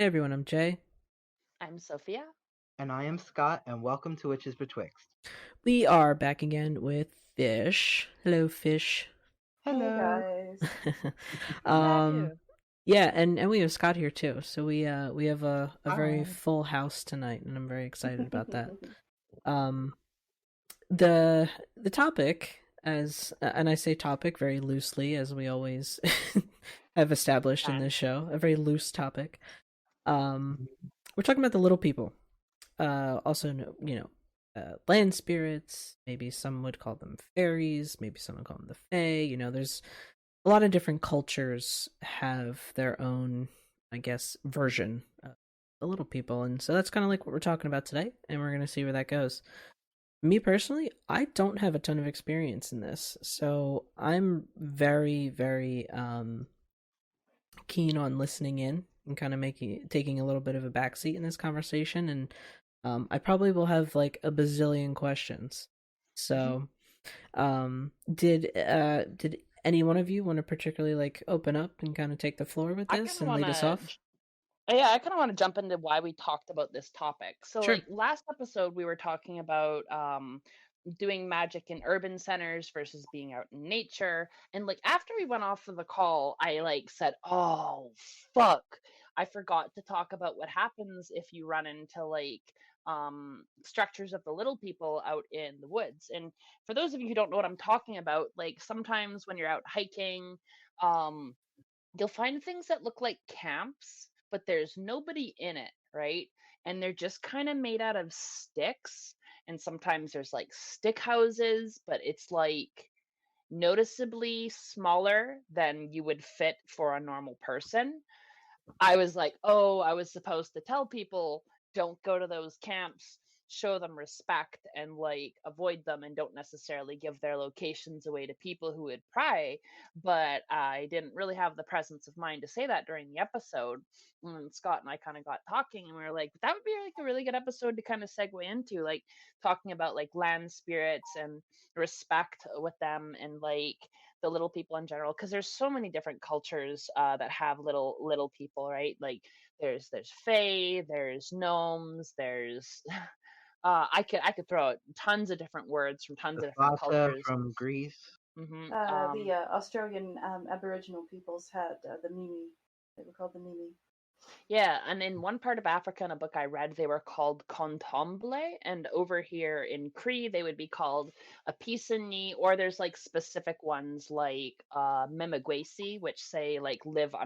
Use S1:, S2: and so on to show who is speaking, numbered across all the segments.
S1: Hey everyone, I'm Jay.
S2: I'm Sophia.
S3: And I am Scott, and welcome to Which is Betwixt.
S1: We are back again with Fish. Hello, Fish.
S4: Hey
S3: Hello.
S4: guys.
S2: How are
S1: um,
S2: you?
S1: yeah, and we have Scott here too. So we have a very
S3: Hi.
S1: full house tonight, and I'm very excited about that. Um, the the topic, and I say topic very loosely, as we always have established in
S2: Fine.
S1: this show, a very loose topic. We're talking about the little people. Also, land spirits. Maybe some would call them fairies. Maybe some would call them the fae. There's a lot of different cultures have their own, I guess, version of the little people, and so that's kind of like what we're talking about today, and we're gonna see where that goes. Me personally, I don't have a ton of experience in this, so I'm very, very keen on listening in and kind of taking a little bit of a backseat in this conversation, and I probably will have like a bazillion questions. So, did any one of you want to particularly like open up and kind of take the floor with
S2: I kind
S1: this
S2: of
S1: and
S2: want
S1: lead us
S2: to,
S1: off?
S2: yeah, I kind of want to jump into why we talked about this topic. So,
S1: Sure.
S2: like last episode, we were talking about doing magic in urban centers versus being out in nature. And like after we went off of the call, I like said, "Oh fuck, I forgot to talk about what happens if you run into like structures of the little people out in the woods." And for those of you who don't know what I'm talking about, like sometimes when you're out hiking, um you'll find things that look like camps, but there's nobody in it, right? And they're just kind of made out of sticks. And sometimes there's like stick houses, but it's like noticeably smaller than you would fit for a normal person. I was like, "Oh, I was supposed to tell people don't go to those camps, show them respect and like avoid them and don't necessarily give their locations away to people who would pry." But I didn't really have the presence of mind to say that during the episode. And Scott and I kind of got talking and we were like, that would be like a really good episode to kind of segue into, like talking about like land spirits and respect with them and like the little people in general, because there's so many different cultures that have little people, right? Like there's fae, there's gnomes, there's I could throw out tons of different words from tons
S3: The
S2: of different
S3: Fata
S2: cultures.
S3: from Greece.
S2: hmm
S4: The Australian Aboriginal peoples had the Mimi. They were called the Mimi.
S2: Yeah, and in one part of Africa, in a book I read, they were called contomble, and over here in Cree, they would be called a pisani, or there's like specific ones like Mnemosyne, which say like live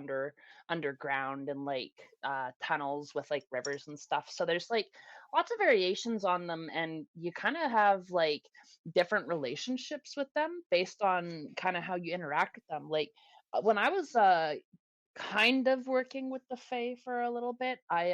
S2: underground and like tunnels with like rivers and stuff. So there's like lots of variations on them, and you kind of have like different relationships with them based on kind of how you interact with them. Like when I was kind of working with the Fae for a little bit. I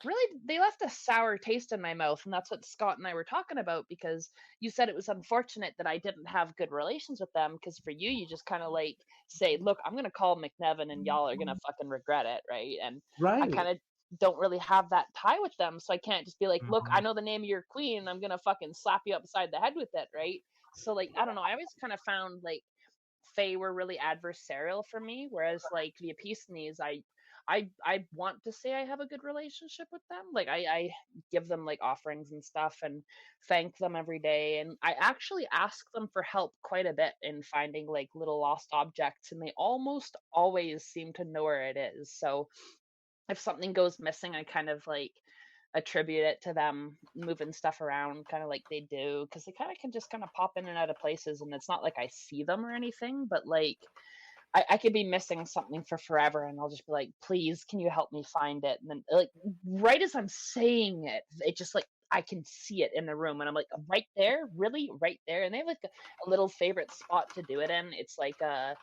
S2: really they left a sour taste in my mouth, and that's what Scott and I were talking about, because you said it was unfortunate that I didn't have good relations with them, because for you just kind of like say, "Look, I'm going to call McNevin and y'all are going to fucking regret it," right? And I
S3: Right.
S2: kind of don't really have that tie with them, so I can't just be like, "Look, I
S3: Mhm.
S2: know the name of your queen, I'm going to fucking slap you upside the head with it," right? So like I don't know, I always kind of found like Fae were really adversarial for me, whereas like the Epiphanies, I want to say I have a good relationship with them. Like I give them like offerings and stuff and thank them every day, and I actually ask them for help quite a bit in finding like little lost objects, and they almost always seem to know where it is. So if something goes missing, I kind of like attribute it to them moving stuff around kind of like they do, because they kind of can just kind of pop in and out of places, and it's not like I see them or anything, but like I could be missing something for forever and I'll just be like, "Please, can you help me find it?" And then like right as I'm saying it, it just like I can see it in the room and I'm like, "Right there? Really? Right there?" And they have like a little favorite spot to do it in. It's like a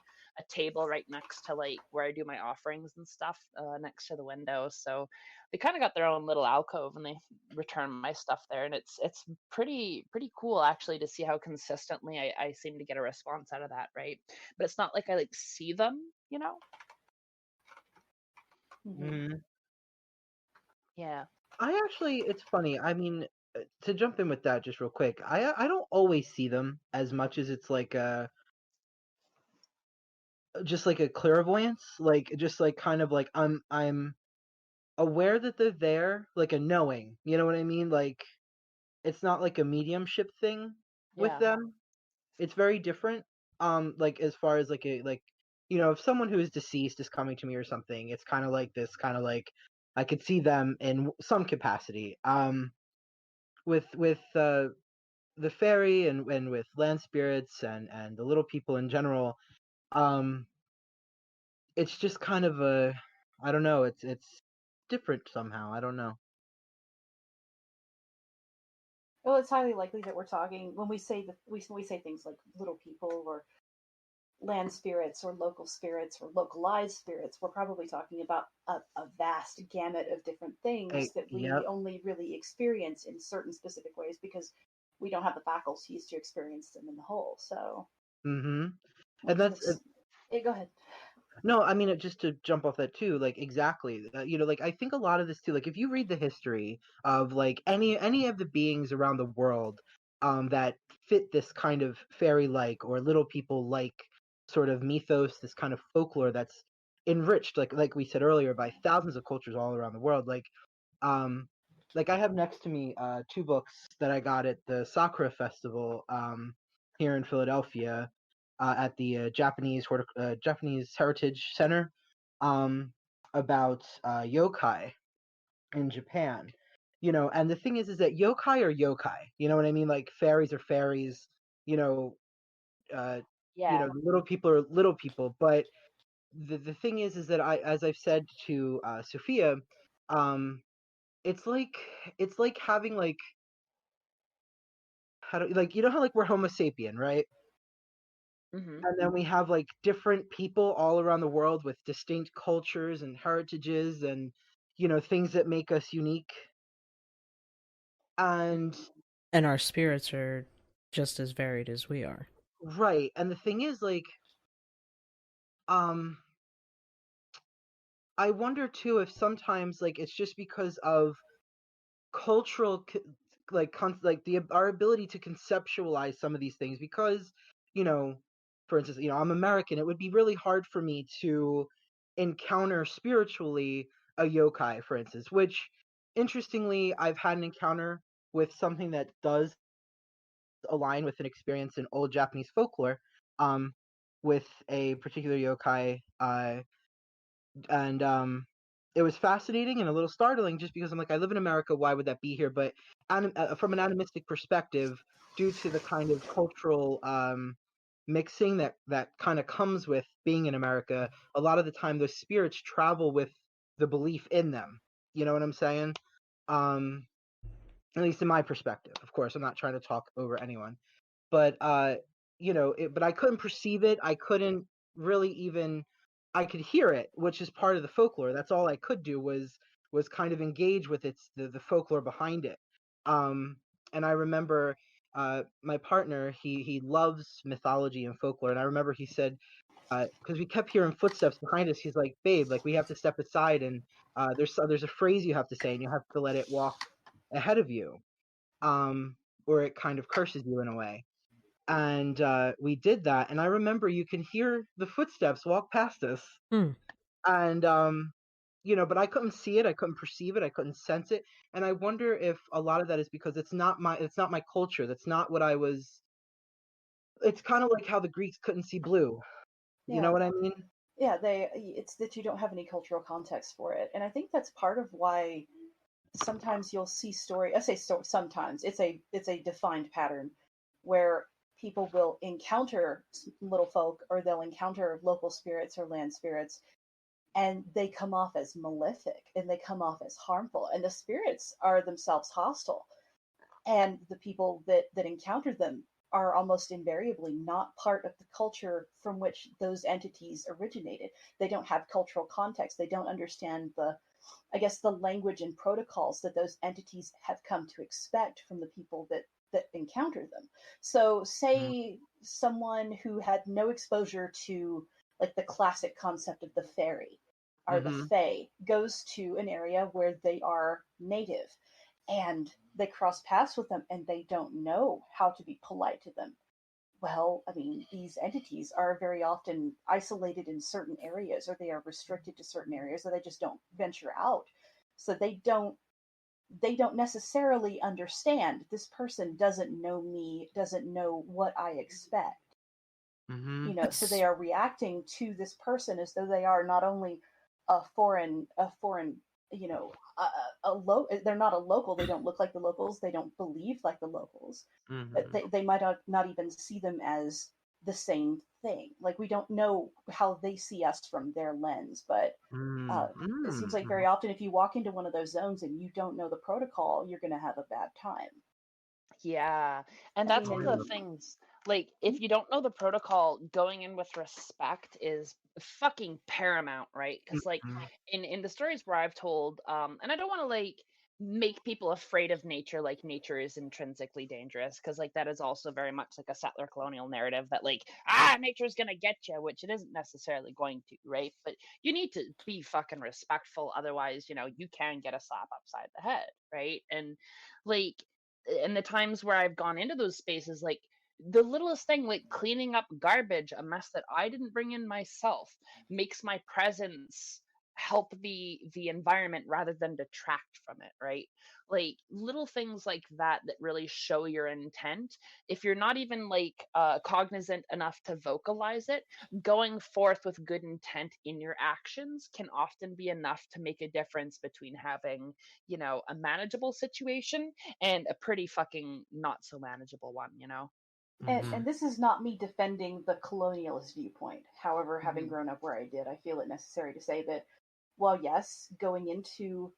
S2: table right next to like where I do my offerings and stuff, next to the window. So they kind of got their own little alcove and they return my stuff there, and it's pretty cool actually to see how consistently I seem to get a response out of that, right? But it's not like I like see them, you know?
S4: Hmm.
S3: Mm.
S2: Yeah.
S3: It's funny. I mean, to jump in with that just real quick, I don't always see them as much as it's like just like a clairvoyance, like just like kind of like I'm aware that they're there, like a knowing. You know what I mean? Like it's not like a mediumship thing with
S2: Yeah.
S3: them. It's very different. Like as far as like a like if someone who is deceased is coming to me or something, it's kind of like this, kind of like I could see them in some capacity. With the fairy and with land spirits and the little people in general, um, it's just kind of a, I don't know, it's different somehow. I don't know.
S4: Well, it's highly likely that we're talking when we say we say things like little people or land spirits or local spirits or localized spirits. We're probably talking about a vast gamut of different things that we
S3: Yep.
S4: only really experience in certain specific ways because we don't have the faculties to experience them in the whole. So,
S3: Mm-hmm. And that's
S4: go ahead.
S3: No, I mean, just to jump off that too, like exactly, like I think a lot of this too, like if you read the history of like any of the beings around the world, that fit this kind of fairy-like or little people-like sort of mythos, this kind of folklore that's enriched, like we said earlier, by thousands of cultures all around the world, um, like I have next to me two books that I got at the Sakura Festival here in Philadelphia at the Japanese Heritage Center about yokai in Japan. And the thing is that yokai are yokai. You know what I mean? Like fairies are fairies. You know,
S2: Yeah.
S3: the little people are little people. But the thing is that as I've said to Sophia, um, it's like having like how do like how like we're Homo sapien, right?
S2: Hmm.
S3: And then we have like different people all around the world with distinct cultures and heritages and things that make us unique. And
S1: And our spirits are just as varied as we are.
S3: right, and the thing is like um I wonder too if sometimes like it's just because of cultural like the our ability to conceptualize some of these things, because you know for instance, I'm American. It would be really hard for me to encounter spiritually a yokai, for instance, which interestingly I've had an encounter with something that does align with an experience in old Japanese folklore, um with a particular yokai, and it was fascinating and a little startling, just because I'm like, I live in America, why would that be here? But from an animistic perspective, due to the kind of cultural mixing that kind of comes with being in America, a lot of the time those spirits travel with the belief in them. You know what I'm saying? um at least in my perspective. Of course, I'm not trying to talk over anyone, but but I couldn't perceive it. I couldn't really even, I could hear it, which is part of the folklore. That's all I could do was kind of engage with the folklore behind it. um and I remember my partner, he loves mythology and folklore, and I remember he said, because we kept hearing footsteps behind us, he's like, babe, like we have to step aside, and there's a phrase you have to say, and you have to let it walk ahead of you, um or it kind of curses you in a way. And we did that, and I remember you can hear the footsteps walk past us.
S1: Hmm.
S3: And but I couldn't see it, I couldn't perceive it, I couldn't sense it. And I wonder if a lot of that is because it's not my culture, that's not what I was. It's kind of like how the Greeks couldn't see blue. You know
S4: Yeah.
S3: what I mean?
S4: Yeah, it's that you don't have any cultural context for it. And I think that's part of why sometimes you'll see story. I say sometimes. It's a defined pattern where people will encounter little folk or they'll encounter local spirits or land spirits, and they come off as malefic and they come off as harmful, and the spirits are themselves hostile, and the people that encounter them are almost invariably not part of the culture from which those entities originated. They don't have cultural context. They don't understand the language and protocols that those entities have come to expect from the people that encounter them. So
S3: Mm-hmm.
S4: say someone who had no exposure to like the classic concept of the fairy or the
S3: Mm-hmm.
S4: fae goes to an area where they are native, and they cross paths with them and they don't know how to be polite to them. Well, I mean, these entities are very often isolated in certain areas, or they are restricted to certain areas, or they just don't venture out. So they don't necessarily understand. This person doesn't know me, doesn't know what I expect.
S3: Mm-hmm.
S4: So they are reacting to this person as though they are not only a foreign, they're not a local. They don't look like the locals. They don't believe like the locals.
S3: Mm-hmm.
S4: They might not even see them as the same thing. Like, we don't know how they see us from their lens, but it seems like very often if you walk into one of those zones and you don't know the protocol, you're going to have a bad time.
S2: Yeah. And
S4: I
S2: that's
S4: mean,
S2: one of the things. Like, if you don't know the protocol, going in with respect is fucking paramount, right? Because, like, in the stories where I've told, and I don't want to, like, make people afraid of nature, like nature is intrinsically dangerous, because, like, that is also very much like a settler colonial narrative that, like, nature's gonna get you, which it isn't necessarily going to, right? But you need to be fucking respectful, otherwise, you can get a slap upside the head, right? And, like, in the times where I've gone into those spaces, like, the littlest thing, like cleaning up garbage, a mess that I didn't bring in myself, makes my presence help the environment rather than detract from it, right? Like, little things like that really show your intent. If you're not even, like, cognizant enough to vocalize it, going forth with good intent in your actions can often be enough to make a difference between having, a manageable situation and a pretty fucking not so manageable one.
S4: and this is not me defending the colonialist viewpoint. However, having grown up where I did, I feel it necessary to say that while, yes, going into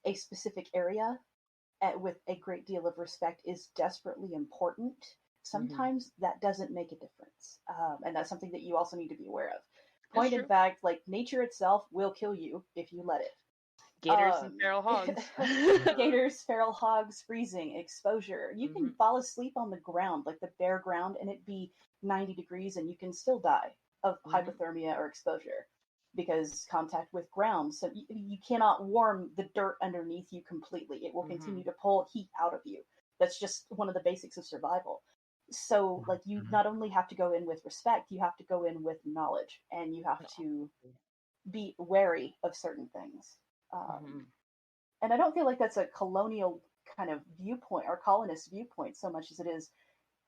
S4: a specific area with a great deal of respect is desperately important, sometimes that doesn't make a difference. And that's something that you also need to be aware of. Point in fact, like, nature itself will kill you if you let it.
S2: Gators and feral hogs.
S4: Gators, feral hogs, freezing, exposure. You can fall asleep on the ground, like the bare ground, and it be 90 degrees and you can still die of hypothermia or exposure because contact with ground. So you cannot warm the dirt underneath you completely. It will continue to pull heat out of you. That's just one of the basics of survival. So, like, you not only have to go in with respect, you have to go in with knowledge, and you have to be wary of certain things. And I don't feel like that's a colonial kind of viewpoint or colonist viewpoint so much as it is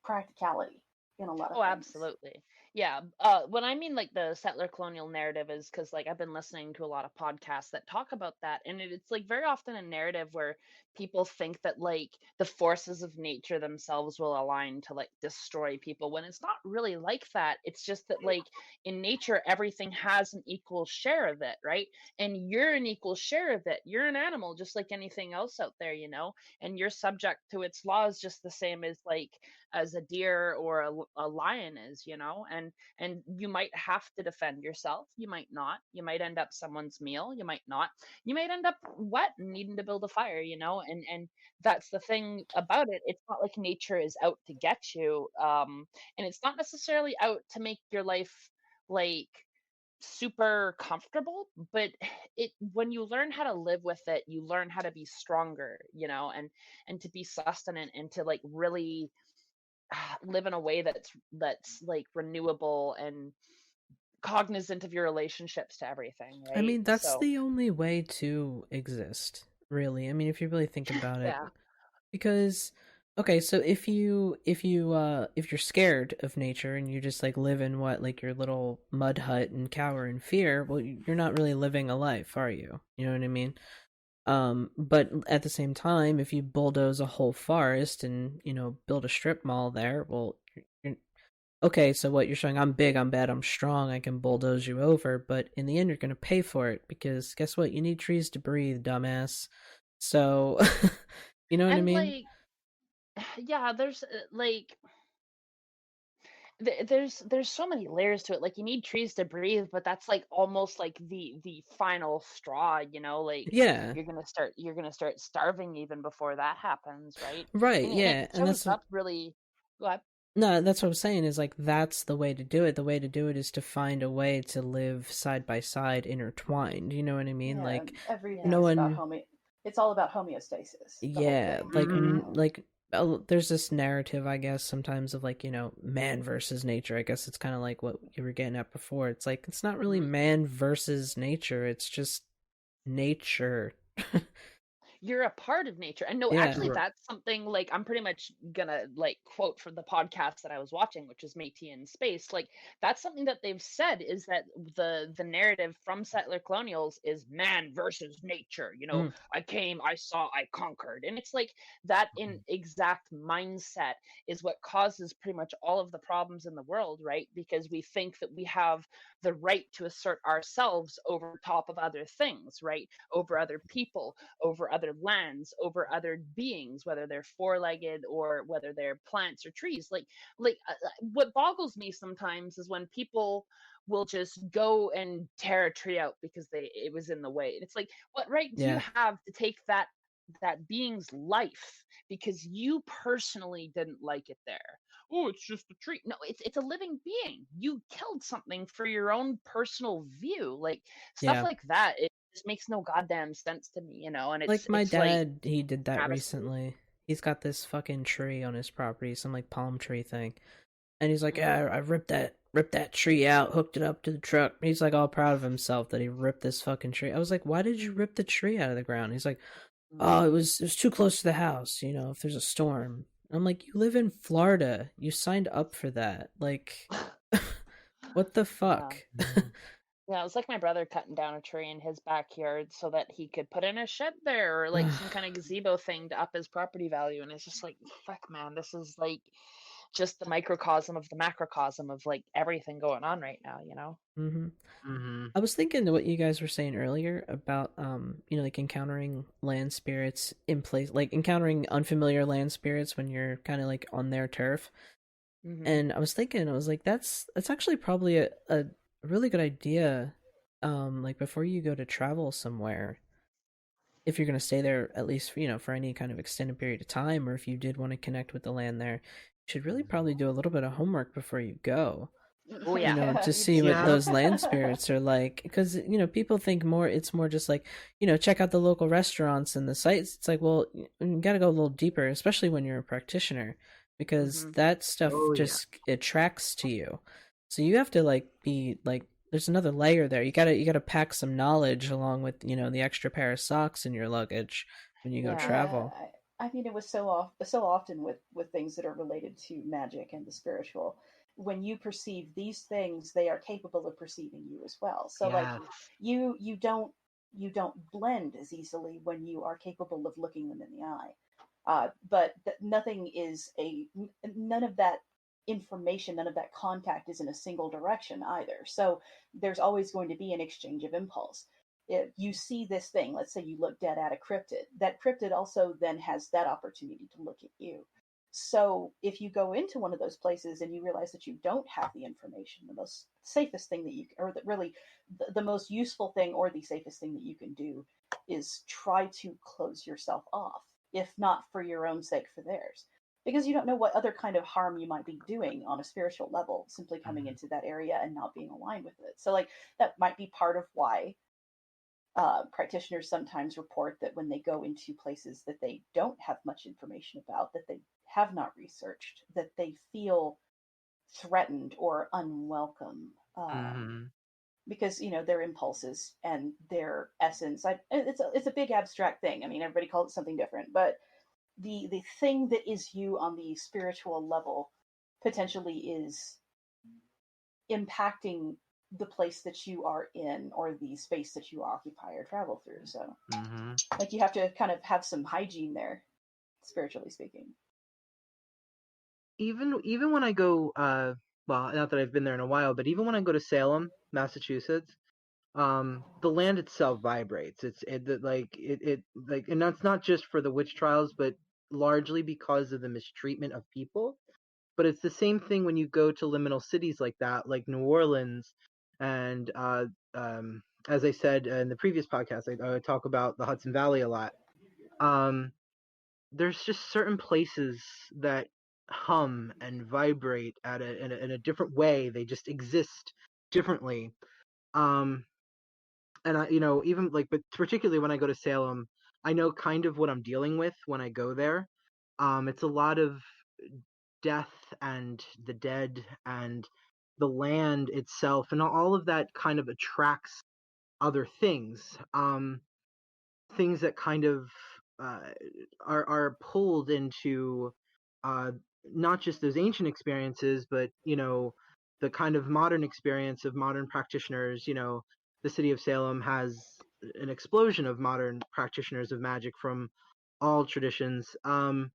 S4: practicality in a lot of things.
S2: Absolutely. Yeah. When I mean, like, the settler colonial narrative is because, like, I've been listening to a lot of podcasts that talk about that. And it's, like, very often a narrative where people think that, like, the forces of nature themselves will align to, like, destroy people, when it's not really like that. It's just that, like, in nature, everything has an equal share of it, right? And you're an equal share of it. You're an animal just like anything else out there, and you're subject to its laws just the same as a deer or a lion is, and you might have to defend yourself. You might not. You might end up someone's meal. You might not. You might end up wet and needing to build a fire, and that's the thing about it. It's not like nature is out to get you, and it's not necessarily out to make your life, like, super comfortable, but when you learn how to live with it, you learn how to be stronger, and to be sustenance, and to, like, really live in a way that's like renewable and cognizant of your relationships to everything, right?
S1: I mean, that's the only way to exist, really. I mean, if you really think about it.
S2: Yeah.
S1: Because okay, so if you're scared of nature and you just, like, live in your little mud hut and cower in fear, well, you're not really living a life, are you? You know what I mean? But at the same time, if you bulldoze a whole forest and, build a strip mall there, well, okay, so what you're showing, I'm big, I'm bad, I'm strong, I can bulldoze you over, but in the end, you're going to pay for it, because guess what? You need trees to breathe, dumbass. So, you know what I mean?
S2: Like, yeah, there's there's so many layers to it. Like, you need trees to breathe, but that's, like, almost like the final straw, like,
S1: yeah,
S2: you're gonna start starving even before that happens, right?
S1: Right,
S2: And
S1: yeah,
S2: it shows up really. Go ahead.
S1: No, that's what I'm saying, is, like, that's the way to do it. The way to do it is to find a way to live side by side, intertwined. You know what I mean?
S4: Yeah,
S1: like,
S4: everything
S1: no
S4: is
S1: one.
S4: about it's all about homeostasis.
S1: Yeah, like there's this narrative, I guess, sometimes of, like, man versus nature. I guess it's kind of like what you were getting at before. It's like, it's not really man versus nature. It's just nature
S2: You're a part of nature. And no,
S1: Yeah.
S2: actually that's something like I'm pretty much gonna like quote from the podcast that I was watching, which is Métis in Space. Like that's something that they've said is that the narrative from settler colonials is man versus nature. You know,
S1: Mm,
S2: I came, I saw, I conquered. And it's like that in exact mindset is what causes pretty much all of the problems in the world, right? Because we think that we have the right to assert ourselves over top of other things, right? Over other people, over other lands, over other beings, whether they're four-legged or whether they're plants or trees. What boggles me sometimes is when people will just go and tear a tree out because it was in the way. And it's like, what right do you
S1: yeah.
S2: have to take that being's life because you personally didn't like it there? Oh, it's just a tree. No, it's a living being. You killed something for your own personal view. Like stuff
S1: Yeah.
S2: like that. It just makes no goddamn sense to me, you know. And
S1: Like my
S2: it's like
S1: dad, he did that
S2: travesty.
S1: recently. He's got this fucking tree on his property, some like palm tree thing. And he's like,
S2: Mhm.
S1: "Yeah, I ripped that tree out, hooked it up to the truck." He's like all proud of himself that he ripped this fucking tree. I was like, "Why did you rip the tree out of the ground?" He's like,
S2: Mhm.
S1: "Oh, it was too close to the house, you know, if there's a storm." I'm like, "You live in Florida. You signed up for that. Like what the
S2: Yeah.
S1: fuck?"
S2: Yeah, it was like my brother cutting down a tree in his backyard so that he could put in a shed there or like some kind of gazebo thing to up his property value. And it's just like, fuck, man, this is like just the microcosm of the macrocosm of like everything going on right now, you know?
S1: Mhm.
S3: Mm-hmm.
S1: I was thinking to what you guys were saying earlier about you know, like encountering land spirits in place, like encountering unfamiliar land spirits when you're kind of like on their turf.
S2: Hmm.
S1: And I was thinking, I was like, that's actually probably a really good idea. Like before you go to travel somewhere, if you're going to stay there at least, you know, for any kind of extended period of time, or if you did want to connect with the land there, you should really probably do a little bit of homework before you go,
S2: Oh,
S1: you
S2: yeah.
S1: know, to
S4: You
S1: see what
S3: Yeah.
S4: do.
S1: those land spirits are like. Because, you know, people think more, it's more just like, you know, check out the local restaurants and the sites. It's like, well, you got to go a little deeper, especially when you're a practitioner, because
S2: Hmm.
S1: that stuff
S3: Oh yeah.
S1: just attracts to you. So you have to like be like, there's another layer there. You gotta pack some knowledge along with, you know, the extra pair of socks in your luggage when you go
S2: Yeah.
S4: Yeah,
S1: travel.
S4: I mean, it was so often with things that are related to magic and the spiritual. When you perceive these things, they are capable of perceiving you as well. So like
S3: Yeah.
S4: you don't blend as easily when you are capable of looking them in the eye. But nothing is none of that information, none of that contact is in a single direction either. So there's always going to be an exchange of impulse. If you see this thing, let's say you look dead at a cryptid, that cryptid also then has that opportunity to look at you. So if you go into one of those places and you realize that you don't have the information, the most safest thing that you, or really the most useful thing or the safest thing that you can do is try to close yourself off, if not for your own sake, for theirs. Because you don't know what other kind of harm you might be doing on a spiritual level simply coming
S3: Mhm.
S4: into that area and not being aligned with it. So, like, that might be part of why practitioners sometimes report that when they go into places that they don't have much information about, that they have not researched, that they feel threatened or unwelcome.
S3: Mhm.
S4: Because their impulses and their essence. It's a big abstract thing. I mean, everybody calls it something different, but the thing that is you on the spiritual level potentially is impacting the place that you are in or the space that you occupy or travel through. So,
S3: Mhm.
S4: like, you have to kind of have some hygiene there, spiritually speaking.
S3: Even when I go, well, not that I've been there in a while, but even when I go to Salem, Massachusetts, the land itself vibrates. And that's not just for the witch trials, but largely because of the mistreatment of people. But it's the same thing when you go to liminal cities like that, like New Orleans, and as I said in the previous podcast, I talk about the Hudson Valley a lot. Um, there's just certain places that hum and vibrate in a different way. They just exist differently. Um, and even like, but particularly when I go to Salem, I know kind of what I'm dealing with when I go there. It's a lot of death and the dead and the land itself, and all of that kind of attracts other things. things that kind of are pulled into not just those ancient experiences, but the kind of modern experience of modern practitioners. The city of Salem has an explosion of modern practitioners of magic from all traditions, and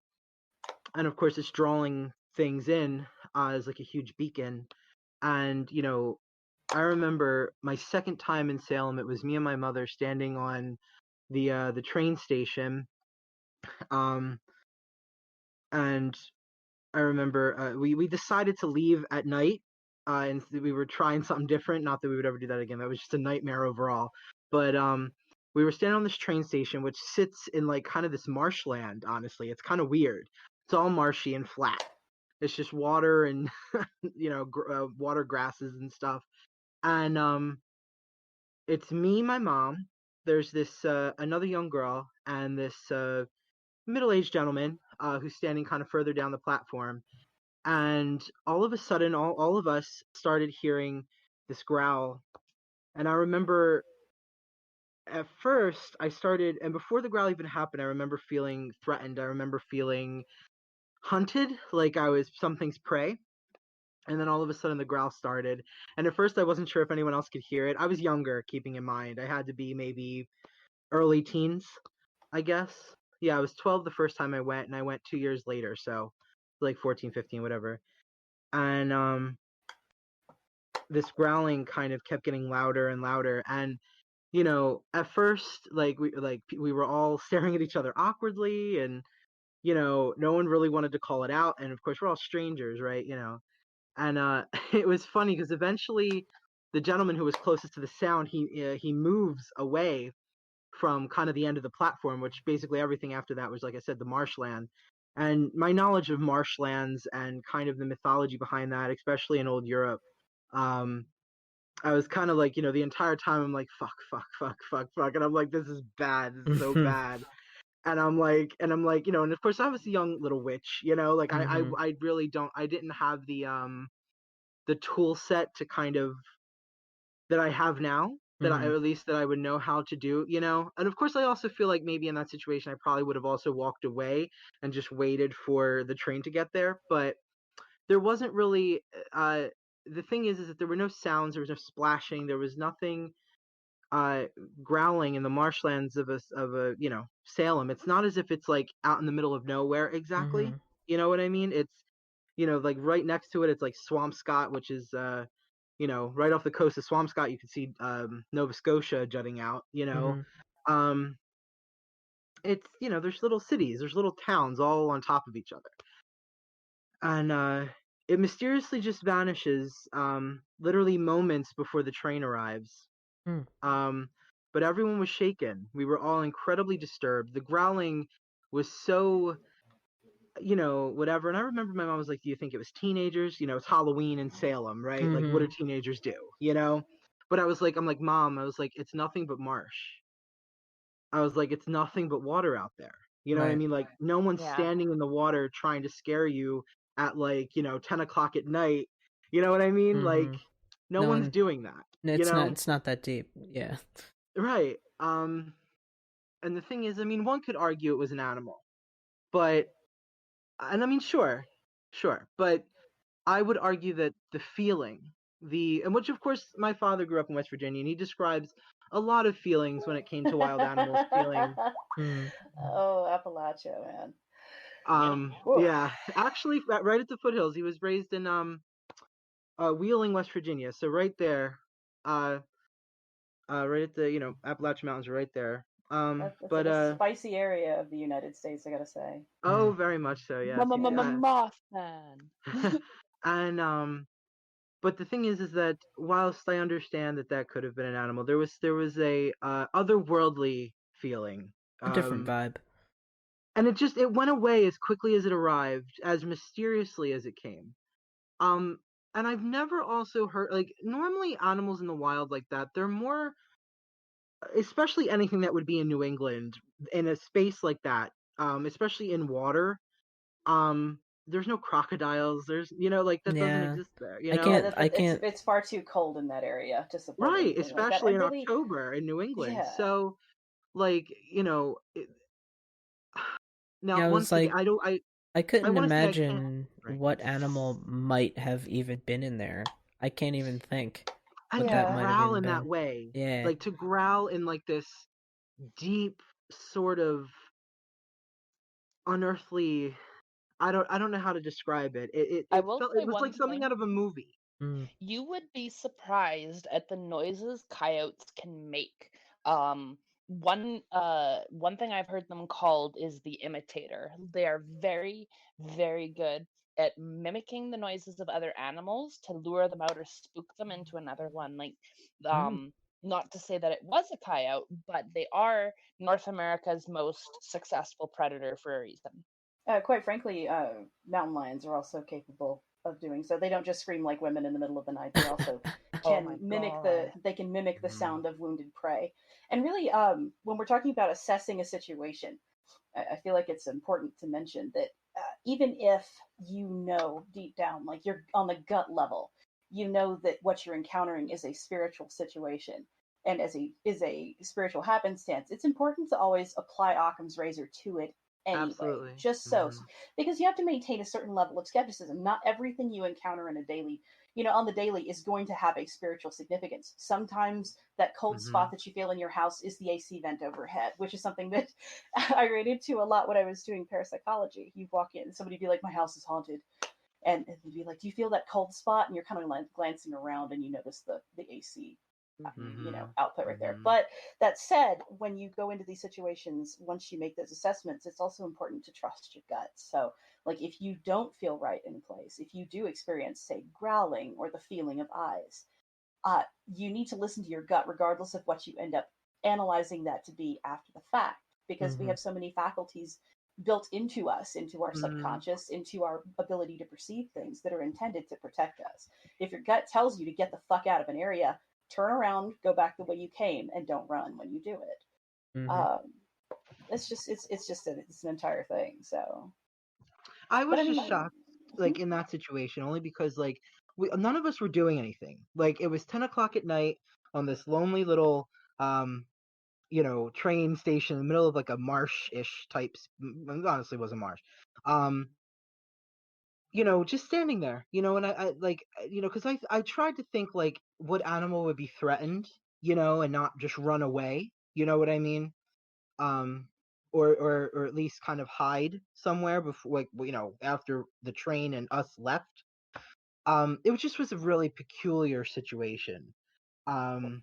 S3: of course, it's drawing things in as like a huge beacon. And I remember my second time in Salem. It was me and my mother standing on the train station, um, and I remember we decided to leave at night, and we were trying something different. Not that we would ever do that again. That was just a nightmare overall. But we were standing on this train station, which sits in like kind of this marshland. Honestly, it's kind of weird. It's all marshy and flat. It's just water and water grasses and stuff. And it's me, my mom. There's this another young girl and this middle-aged gentleman who's standing kind of further down the platform. And all of a sudden, all of us started hearing this growl. And I remember at first and before the growl even happened, I remember feeling threatened. I remember feeling hunted, like I was something's prey. And then all of a sudden the growl started. And at first I wasn't sure if anyone else could hear it. I was younger, keeping in mind. I had to be maybe early teens, I guess. Yeah, I was 12 the first time I went, and I went 2 years later, so like 14, 15, whatever. And this growling kind of kept getting louder and louder. And at first, we were all staring at each other awkwardly, and no one really wanted to call it out. And of course, we're all strangers, right? And it was funny because eventually the gentleman who was closest to the sound, he moves away from kind of the end of the platform, which basically everything after that was, like I said, the marshland. And my knowledge of marshlands and kind of the mythology behind that, especially in old Europe, I was kind of like, the entire time I'm like, fuck, fuck, fuck, fuck, fuck. And I'm like, this is bad. This is so bad. And I'm like, and of course I was a young little witch, like I really I didn't have the tool set to kind of that I have now, that I, at least that I would know how to do, and of course I also feel like maybe in that situation I probably would have also walked away and just waited for the train to get there. But there wasn't really, the thing is that there were no sounds, there was no splashing, there was nothing growling in the marshlands of a Salem. It's not as if it's like out in the middle of nowhere exactly. You know what I mean? It's like right next to it, it's like Swampscott, which is right off the coast of Swampscott. You can see Nova Scotia jutting out. It's there's little cities, there's little towns all on top of each other, and it mysteriously just vanishes, literally moments before the train arrives. But everyone was shaken. We were all incredibly disturbed. The growling was so, whatever. And I remember my mom was like, do you think it was teenagers? It's Halloween in Salem, right? Like, what do teenagers do? But I'm like, Mom, I was like, it's nothing but marsh. I was like, it's nothing but water out there. You know what I mean? Like, no one's standing in the water trying to scare you at 10 o'clock at night. You know what I mean? Like, no one's doing that.
S1: It's not that deep. Yeah.
S3: Right. And the thing is, one could argue it was an animal, but, and sure, but I would argue that the feeling, and which of course my father grew up in West Virginia, and he describes a lot of feelings when it came to wild animals feeling.
S4: Oh, Appalachia, man.
S3: Yeah, actually, right at the foothills. He was raised in Wheeling, West Virginia, so right there, right at the Appalachian Mountains are right there.
S4: That's like a spicy area of the United States, I gotta say.
S3: Oh, very much so. Yeah.
S2: Mothman.
S3: And but the thing is that whilst I understand that could have been an animal, there was a otherworldly feeling,
S1: a different vibe,
S3: and it went away as quickly as it arrived, as mysteriously as it came. And I've never also heard, like, normally animals in the wild like that, they're more, especially anything that would be in New England, in a space like that, especially in water, there's no crocodiles, there's that doesn't exist there.
S1: I can't.
S4: It's far too cold in that area to support.
S3: Right, especially in October in New England. Yeah. So like, now
S1: Yeah, I was
S3: once again,
S1: like,
S3: I
S1: I couldn't
S3: want to say I can't.
S1: imagine
S3: Right.
S1: what animal might have even been in there. I can't even think
S3: And
S1: what
S3: to
S1: that might have
S3: growl
S1: even
S3: in that
S1: been.
S3: way,
S1: Yeah.
S3: like to growl in like this deep sort of unearthly. I don't know how to describe it.
S2: I
S3: It
S2: will
S3: felt,
S2: say
S3: it was like
S2: one
S3: something
S2: thing.
S3: out of a movie.
S1: Mm.
S2: You would be surprised at the noises coyotes can make. Um, one thing I've heard them called is the imitator. They are very, very good at mimicking the noises of other animals to lure them out or spook them into another one. Like,
S3: Mm.
S2: not to say that it was a coyote, but they are North America's most successful predator for a reason.
S4: Quite frankly, mountain lions are also capable of doing so. They don't just scream like women in the middle of the night. They also
S2: Oh my
S4: can mimic
S2: god.
S4: the
S3: Mhm.
S4: sound of wounded prey. And really, when we're talking about assessing a situation, I feel like it's important to mention that even if you know deep down, like you're on the gut level, you know that what you're encountering is a spiritual situation and is a spiritual happenstance. It's important to always apply Occam's razor to it anyway,
S3: Absolutely.
S4: just so, because you have to maintain a certain level of skepticism. Not everything you encounter in a daily, on the daily, is going to have a spiritual significance. Sometimes that cold spot that you feel in your house is the AC vent overhead, which is something that I ran into a lot when I was doing parapsychology. You walk in, somebody be like, "My house is haunted," and they'd be like, "Do you feel that cold spot?" And you're kind of like glancing around, and you notice the AC, output right there. But that said, when you go into these situations, once you make those assessments, it's also important to trust your gut. So, like, if you don't feel right in a place, if you do experience, say, growling or the feeling of eyes, you need to listen to your gut, regardless of what you end up analyzing that to be after the fact, because we
S1: Mhm.
S4: have so many faculties built into us, into our
S3: Mm.
S4: subconscious, into our ability to perceive things that are intended to protect us. If your gut tells you to get the fuck out of an area, turn around, go back the way you came, and don't run when you do it.
S1: Mhm.
S4: Um, it's an entire thing. So,
S3: I
S4: but
S3: was
S4: I
S3: just
S4: mean,
S3: shocked, like in that situation, only because like none of us were doing anything. Like it was 10 o'clock at night on this lonely little train station in the middle of like a marsh-ish type. Honestly, it was a marsh. Um, just standing there, and I like, because I tried to think like what animal would be threatened, and not just run away. You know what I mean? Um, or at least kind of hide somewhere before, like, after the train and us left. Was a really peculiar situation. Um,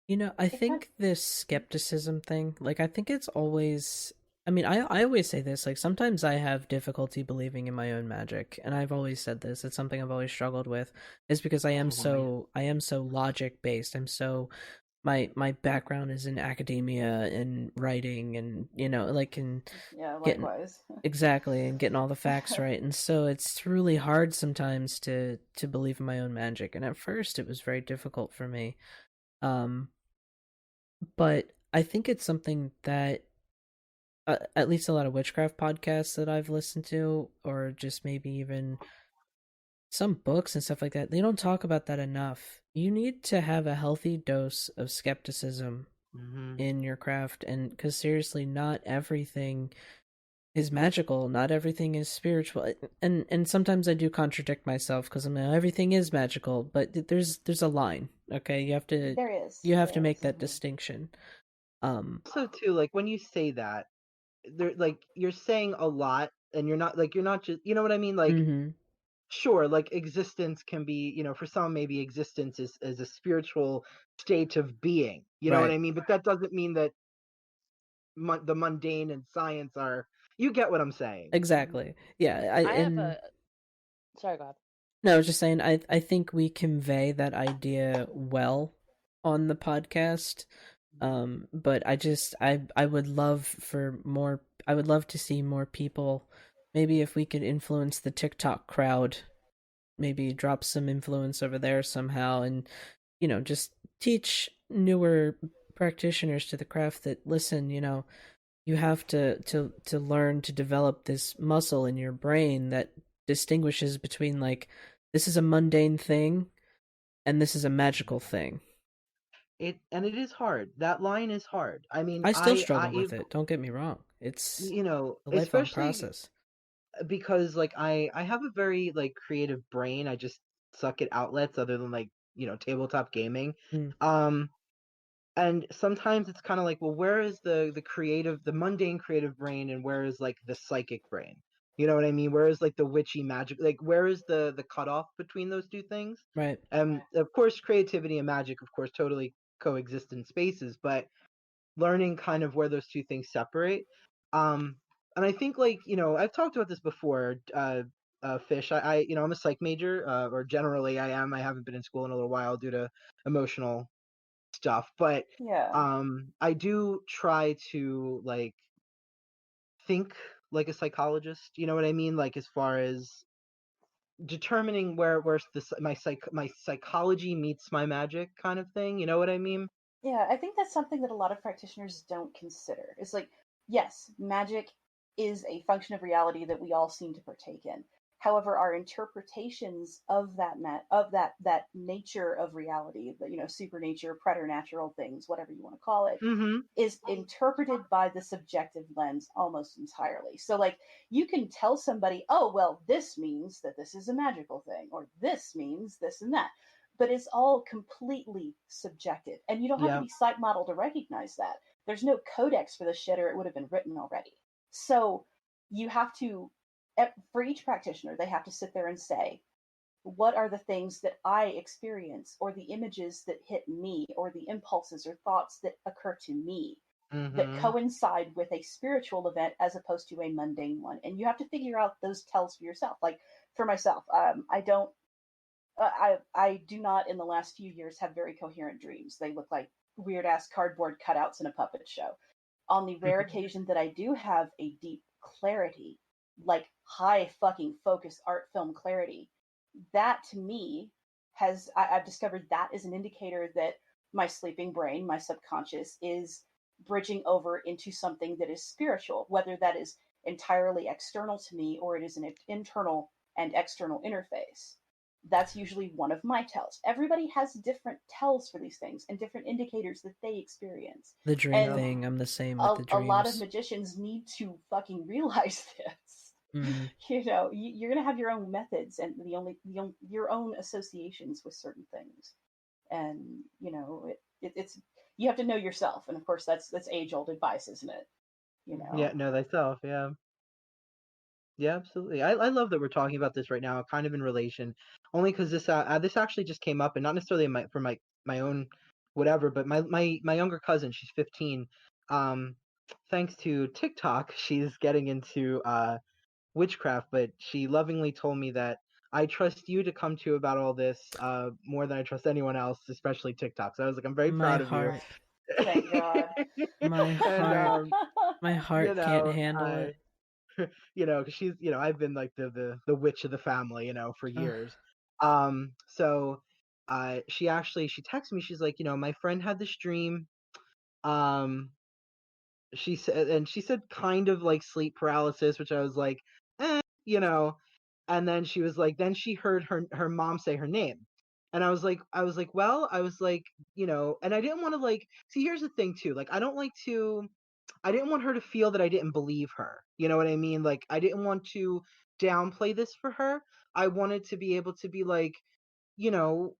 S1: I
S4: it kind
S1: think this skepticism thing, like, I think it's always. I mean, I always say this, like, sometimes I have difficulty believing in my own magic, and I've always said this. It's something I've always struggled with, is because
S3: Why?
S1: I am so logic based. I'm so my background is in academia and writing, and like, in
S4: yeah,
S1: getting
S4: likewise.
S1: exactly, and getting all the facts right, and so it's really hard sometimes to believe in my own magic. And at first, it was very difficult for me. Um, but I think it's something that at least a lot of witchcraft podcasts that I've listened to, or just maybe even some books and stuff like that, they don't talk about that enough. You need to have a healthy dose of skepticism
S3: Mm-hmm.
S1: in your craft, and because seriously, not everything is magical, not everything is spiritual, and sometimes I do contradict myself, because I'm like, everything is magical, but there's a line. Okay,
S4: There is.
S1: you have to
S4: There
S1: make
S4: is.
S1: that distinction.
S3: Also, too, like when you say that, like you're saying a lot, and you're not just, you know what I mean, like.
S1: Mm-hmm.
S3: Sure, like existence can be, for some maybe existence is a spiritual state of being. You know what
S1: Right.
S3: I mean? But that doesn't mean that the mundane and science are. You get what I'm saying?
S1: Exactly. Yeah. I
S2: I have
S1: and
S2: a sorry, go ahead.
S1: No, I was just saying. I think we convey that idea well on the podcast. But I would love for more. I would love to see more people. Maybe if we could influence the TikTok crowd, maybe drop some influence over there somehow, and just teach newer practitioners to the craft that, listen, you have to learn to develop this muscle in your brain that distinguishes between, like, this is a mundane thing and this is a magical thing.
S3: it is hard. That line is hard. I mean,
S1: I still
S3: I
S1: struggle with it. Don't get me wrong. It's a lifelong
S3: especially
S1: process.
S3: because like I have a very like creative brain. I just suck at outlets other than like, tabletop gaming.
S1: Mm,
S3: Um and sometimes it's kind of like, well, where is the mundane creative brain, and where is like the psychic brain? You know what I mean? Where is like the witchy magic? Like, where is the cutoff between those two things?
S1: right.
S3: And of course, creativity and magic, of course, totally coexist in spaces, but learning kind of where those two things separate. Um, and I think, like, I've talked about this before. Fish. I'm a psych major, or generally I am. I haven't been in school in a little while due to emotional stuff, but
S4: Yeah.
S3: I do try to like think like a psychologist. You know what I mean? Like, as far as determining where's my psychology meets my magic kind of thing. You know what I mean?
S4: Yeah, I think that's something that a lot of practitioners don't consider. It's like, yes, magic is a function of reality that we all seem to partake in. However, our interpretations of that nature of reality, supernature, preternatural things, whatever you want to call it,
S3: Mm-hmm.
S4: is interpreted by the subjective lens almost entirely. So, like, you can tell somebody, oh, well, this means that this is a magical thing, or this means this and that. But it's all completely subjective. And you don't have to
S3: Yeah.
S4: be psych model to recognize that. There's no codex for this shit, or it would have been written already. So, you have to, for each practitioner, they have to sit there and say, what are the things that I experience, or the images that hit me, or the impulses or thoughts that occur to me that
S3: Mm-hmm.
S4: coincide with a spiritual event as opposed to a mundane one. And you have to figure out those tells for yourself. Like, for myself, I do not in the last few years have very coherent dreams. They look like weird ass cardboard cutouts in a puppet show. On the rare occasion that I do have a deep clarity, like high fucking focus art film clarity, that to me I've discovered that is an indicator that my sleeping brain, my subconscious, is bridging over into something that is spiritual, whether that is entirely external to me or it is an internal and external interface. That's usually one of my tells. Everybody has different tells for these things and different indicators that they experience.
S1: The dream
S3: Yeah.
S4: And
S1: thing, I'm the same with the
S4: a lot of
S1: dreams.
S4: magicians need to fucking realize this.
S1: Mm.
S4: You're going to have your own methods and your own associations with certain things. And, it's, you have to know yourself. And of course, that's age old advice, isn't it?
S3: Yeah. Know thyself. Yeah. Yeah, absolutely. I love that we're talking about this right now, kind of in relation, only because this actually just came up, and not necessarily for my own whatever, but my younger cousin, she's 15. Um, Thanks to TikTok, she's getting into witchcraft, but she lovingly told me that I trust you to come to about all this more than I trust anyone else, especially TikTok. So I was like, I'm very
S1: My
S3: proud of you.
S1: heart,
S4: Thank God.
S1: my
S3: And
S1: heart, my
S3: you
S1: heart can't
S3: know,
S1: handle
S3: I
S1: it.
S3: 'cause she's, I've been like the witch of the family, for
S1: Ugh.
S3: years. So she texted me, she's like, my friend had this dream. Um, she said kind of like sleep paralysis, which I was like, you know, and then she was like, then she heard her mom say her name. And I was like, and I didn't want to like, see, here's the thing too. Like, I didn't want her to feel that I didn't believe her. You know what I mean? Like, I didn't want to downplay this for her. I wanted to be able to be like, you know,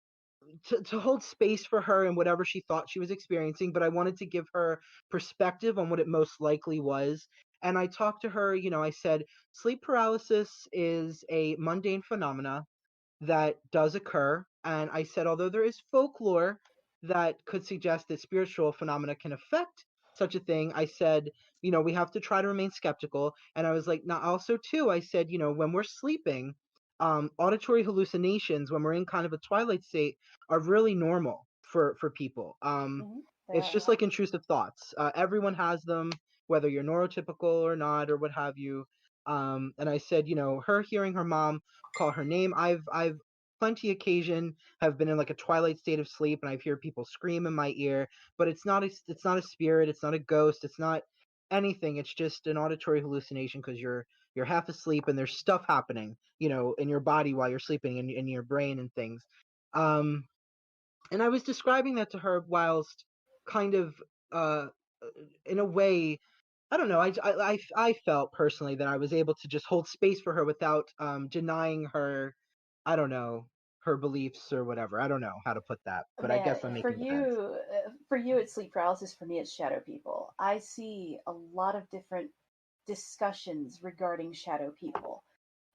S3: to hold space for her and whatever she thought she was experiencing, but I wanted to give her perspective on what it most likely was. And I talked to her, I said, sleep paralysis is a mundane phenomena that does occur. And I said, although there is folklore that could suggest that spiritual phenomena can affect such a thing, I said, we have to try to remain skeptical. And I was like, now also too, I said, when we're sleeping, auditory hallucinations, when we're in kind of a twilight state, are really normal for people.
S4: Mhm, they
S3: It's
S4: are.
S3: just like intrusive thoughts. Everyone has them, whether you're neurotypical or not, or what have you. And I said, her hearing her mom call her name, I've plenty occasion have been in like a twilight state of sleep, and I've heard people scream in my ear, but it's not a spirit, it's not a ghost, it's not anything. It's just an auditory hallucination because you're half asleep and there's stuff happening, in your body while you're sleeping, in your brain and things. Um, And I was describing that to her whilst kind of, in a way, I don't know. I felt personally that I was able to just hold space for her without denying her, I don't know, her beliefs or whatever. I don't know how to put that, but I
S4: Man,
S3: guess I'm making sense.
S4: for you, it's sleep paralysis. For me, it's shadow people. I see a lot of different discussions regarding shadow people.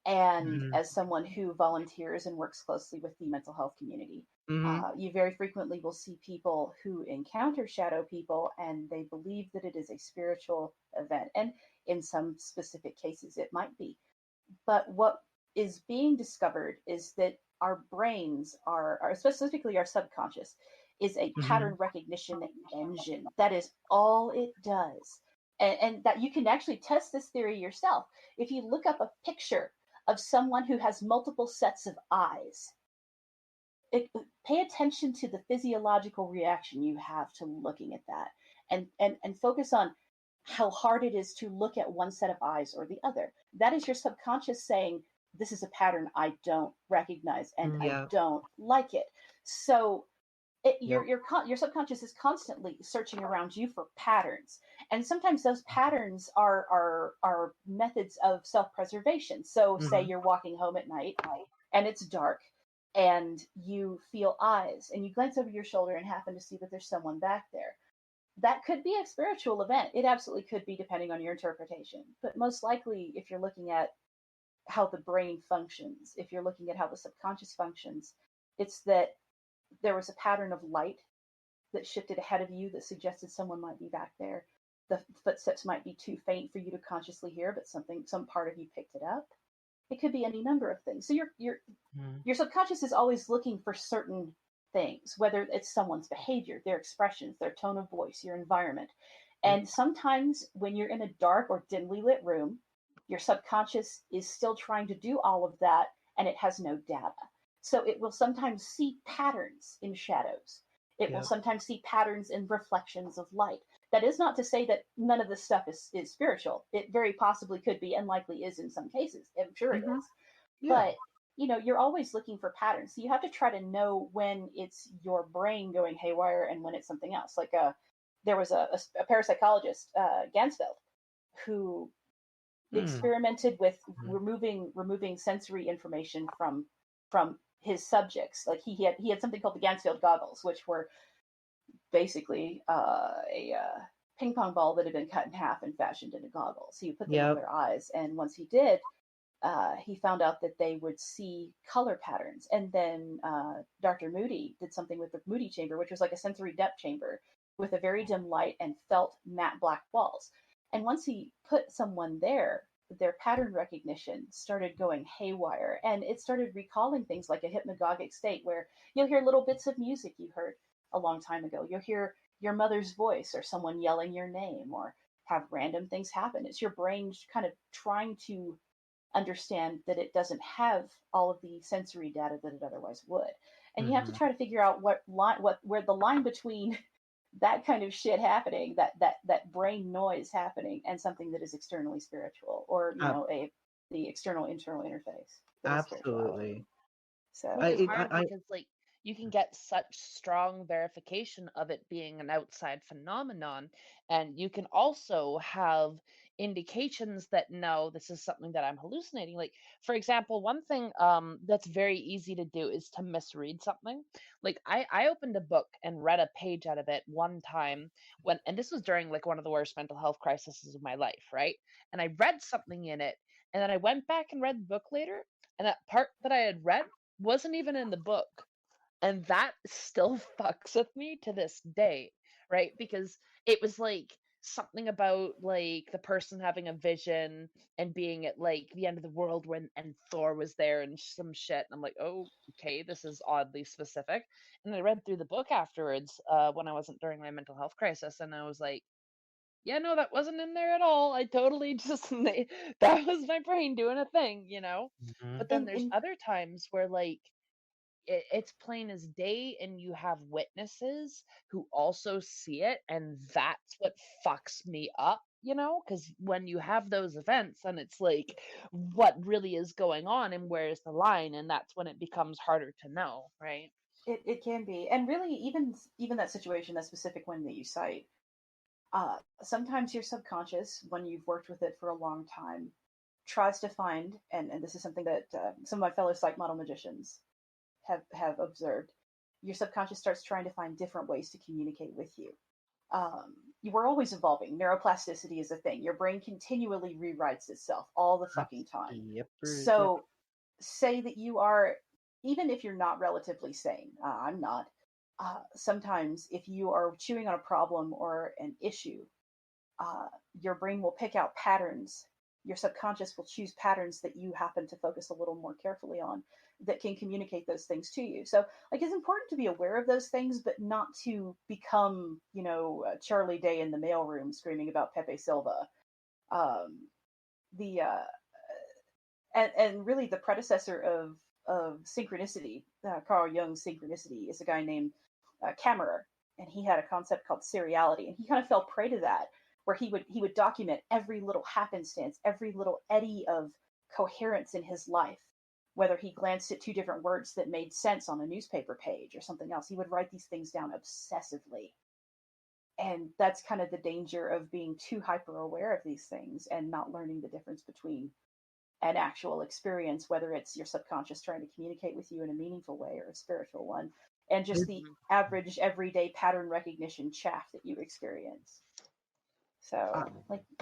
S4: And
S3: Mm-hmm.
S4: as someone who volunteers and works closely with the mental health community,
S3: Mm-hmm.
S4: you very frequently will see people who encounter shadow people and they believe that it is a spiritual event. And in some specific cases, it might be. But what is being discovered is that our brains are specifically our subconscious, is a
S3: Mm-hmm.
S4: pattern recognition engine. That is all it does. And that you can actually test this theory yourself. If you look up a picture of someone who has multiple sets of eyes, pay attention to the physiological reaction you have to looking at that, and focus on how hard it is to look at one set of eyes or the other. That is your subconscious saying, this is a pattern I don't recognize and I
S3: Yeah.
S4: don't like it. So
S3: Yep.
S4: your subconscious is constantly searching around you for patterns, and sometimes those patterns are methods of self-preservation. So say
S3: Mm-hmm.
S4: you're walking home at night and it's dark and you feel eyes and you glance over your shoulder and happen to see that there's someone back there. That could be a spiritual event. It absolutely could be, depending on your interpretation. But most likely, if you're looking at how the brain functions, if you're looking at how the subconscious functions, it's that there was a pattern of light that shifted ahead of you that suggested someone might be back there. The footsteps might be too faint for you to consciously hear, but some part of you picked it up. It could be any number of things. So
S3: Mm-hmm.
S4: your subconscious is always looking for certain things, whether it's someone's behavior, their expressions, their tone of voice, your environment.
S3: Yep.
S4: And sometimes when you're in a dark or dimly lit room, your subconscious is still trying to do all of that and it has no data. So it will sometimes see patterns in shadows. It will
S3: Yep.
S4: sometimes see patterns in reflections of light. That is not to say that none of this stuff is spiritual. It very possibly could be and likely is in some cases. I'm sure it
S3: Mm-hmm.
S4: is.
S3: Yeah.
S4: But you're always looking for patterns. So you have to try to know when it's your brain going haywire and when it's something else. Like there was a parapsychologist, Gansfeld, who
S3: Mm.
S4: experimented with
S3: Mm-hmm.
S4: removing sensory information from his subjects. Like he had something called the Gansfeld goggles, which were basically a ping pong ball that had been cut in half and fashioned into goggles. He would put them on
S3: Yep.
S4: their eyes, and once he did, he found out that they would see color patterns. And then Dr. Moody did something with the Moody chamber, which was like a sensory depth chamber with a very dim light and felt matte black walls. And once he put someone there, their pattern recognition started going haywire, and it started recalling things like a hypnagogic state where you'll hear little bits of music you heard a long time ago. You'll hear your mother's voice or someone yelling your name or have random things happen. It's your brain kind of trying to understand that it doesn't have all of the sensory data that it otherwise would. And you have to
S3: Mm-hmm.
S4: try to figure out where the line between that kind of shit happening, that brain noise happening, and something that is externally spiritual, or the external internal interface that is spirituality.
S3: Absolutely.
S2: Well,
S4: So
S2: it's
S3: I,
S2: hard
S3: I,
S2: because like you can get such strong verification of it being an outside phenomenon, and you can also have indications that no, this is something that I'm hallucinating. Like, for example, one thing that's very easy to do is to misread something. Like I opened a book and read a page out of it one time and this was during like one of the worst mental health crises of my life, right? And I read something in it, and then I went back and read the book later, and that part that I had read wasn't even in the book. And that still fucks with me to this day, right? Because it was like something about like the person having a vision and being at like the end of the world when and Thor was there and some shit. And I'm like, oh, okay, this is oddly specific. And I read through the book afterwards when I wasn't during my mental health crisis, and I was like, yeah, no, that wasn't in there at all. I totally just that was my brain doing a thing, you know?
S3: Mhm.
S2: But then there's
S4: in
S2: other times where like it's plain as day and you have witnesses who also see it, and that's what fucks me up, you know, because when you have those events and it's like what really is going on and where's the line, and that's when it becomes harder to know, right?
S4: It can be, and really, even that situation, that specific one that you cite, sometimes your subconscious, when you've worked with it for a long time, tries to find, and this is something that some of my fellow psych model magicians have observed. Your subconscious starts trying to find different ways to communicate with you. You were always evolving. Neuroplasticity is a thing. Your brain continually rewrites itself all the fucking time.
S3: Yep.
S4: So, say that you are, even if you're not relatively sane, I'm not. Sometimes, if you are chewing on a problem or an issue, your brain will pick out patterns. Your subconscious will choose patterns that you happen to focus a little more carefully on that can communicate those things to you. So, like, it's important to be aware of those things, but not to become, Charlie Day in the mailroom screaming about Pepe Silva. Um, the and really the predecessor of synchronicity, Carl Jung's synchronicity, is a guy named Kammerer, and he had a concept called seriality, and he kind of fell prey to that, where he would document every little happenstance, every little eddy of coherence in his life. Whether he glanced at two different words that made sense on a newspaper page or something else, he would write these things down obsessively. And that's kind of the danger of being too hyper aware of these things and not learning the difference between an actual experience, whether it's your subconscious trying to communicate with you in a meaningful way or a spiritual one, and just the average everyday pattern recognition chaff that you experience. So,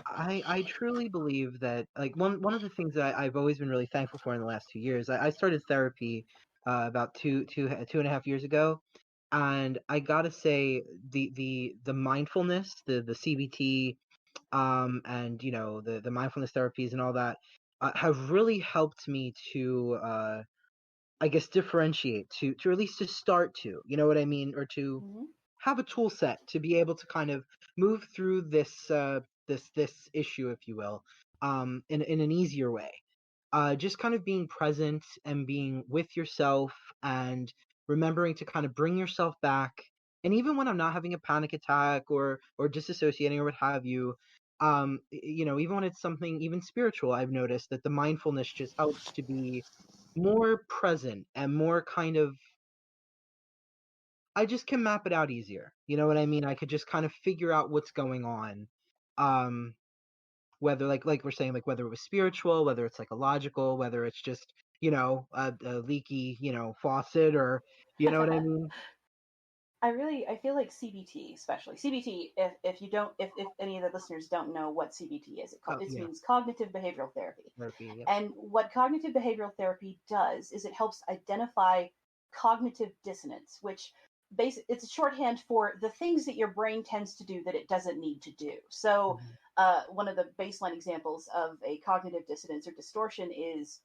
S3: I truly believe that, like, one of the things that I've always been really thankful for in the last 2 years, I started therapy about two and a half years ago, and I gotta say the mindfulness, the CBT, and the mindfulness therapies and all that have really helped me to I guess differentiate, to at least to start to, you know what I mean, or to have a tool set to be able to kind of move through this issue, if you will, in an easier way. Just kind of being present and being with yourself and remembering to kind of bring yourself back. And even when I'm not having a panic attack or disassociating or what have you, even when it's something even spiritual, I've noticed that the mindfulness just helps to be more present and more kind of, I just can map it out easier. You know what I mean? I could just kind of figure out what's going on. Whether like we're saying, like whether it was spiritual, whether it's psychological, whether it's just, a leaky, faucet, or you know what I mean?
S4: I feel like CBT, especially CBT. If any of the listeners don't know what CBT is, it means cognitive behavioral therapy.
S3: Yep.
S4: And what cognitive behavioral therapy does is it helps identify cognitive dissonance, which it's a shorthand for the things that your brain tends to do that it doesn't need to do. So, one of the baseline examples of a cognitive dissonance or distortion is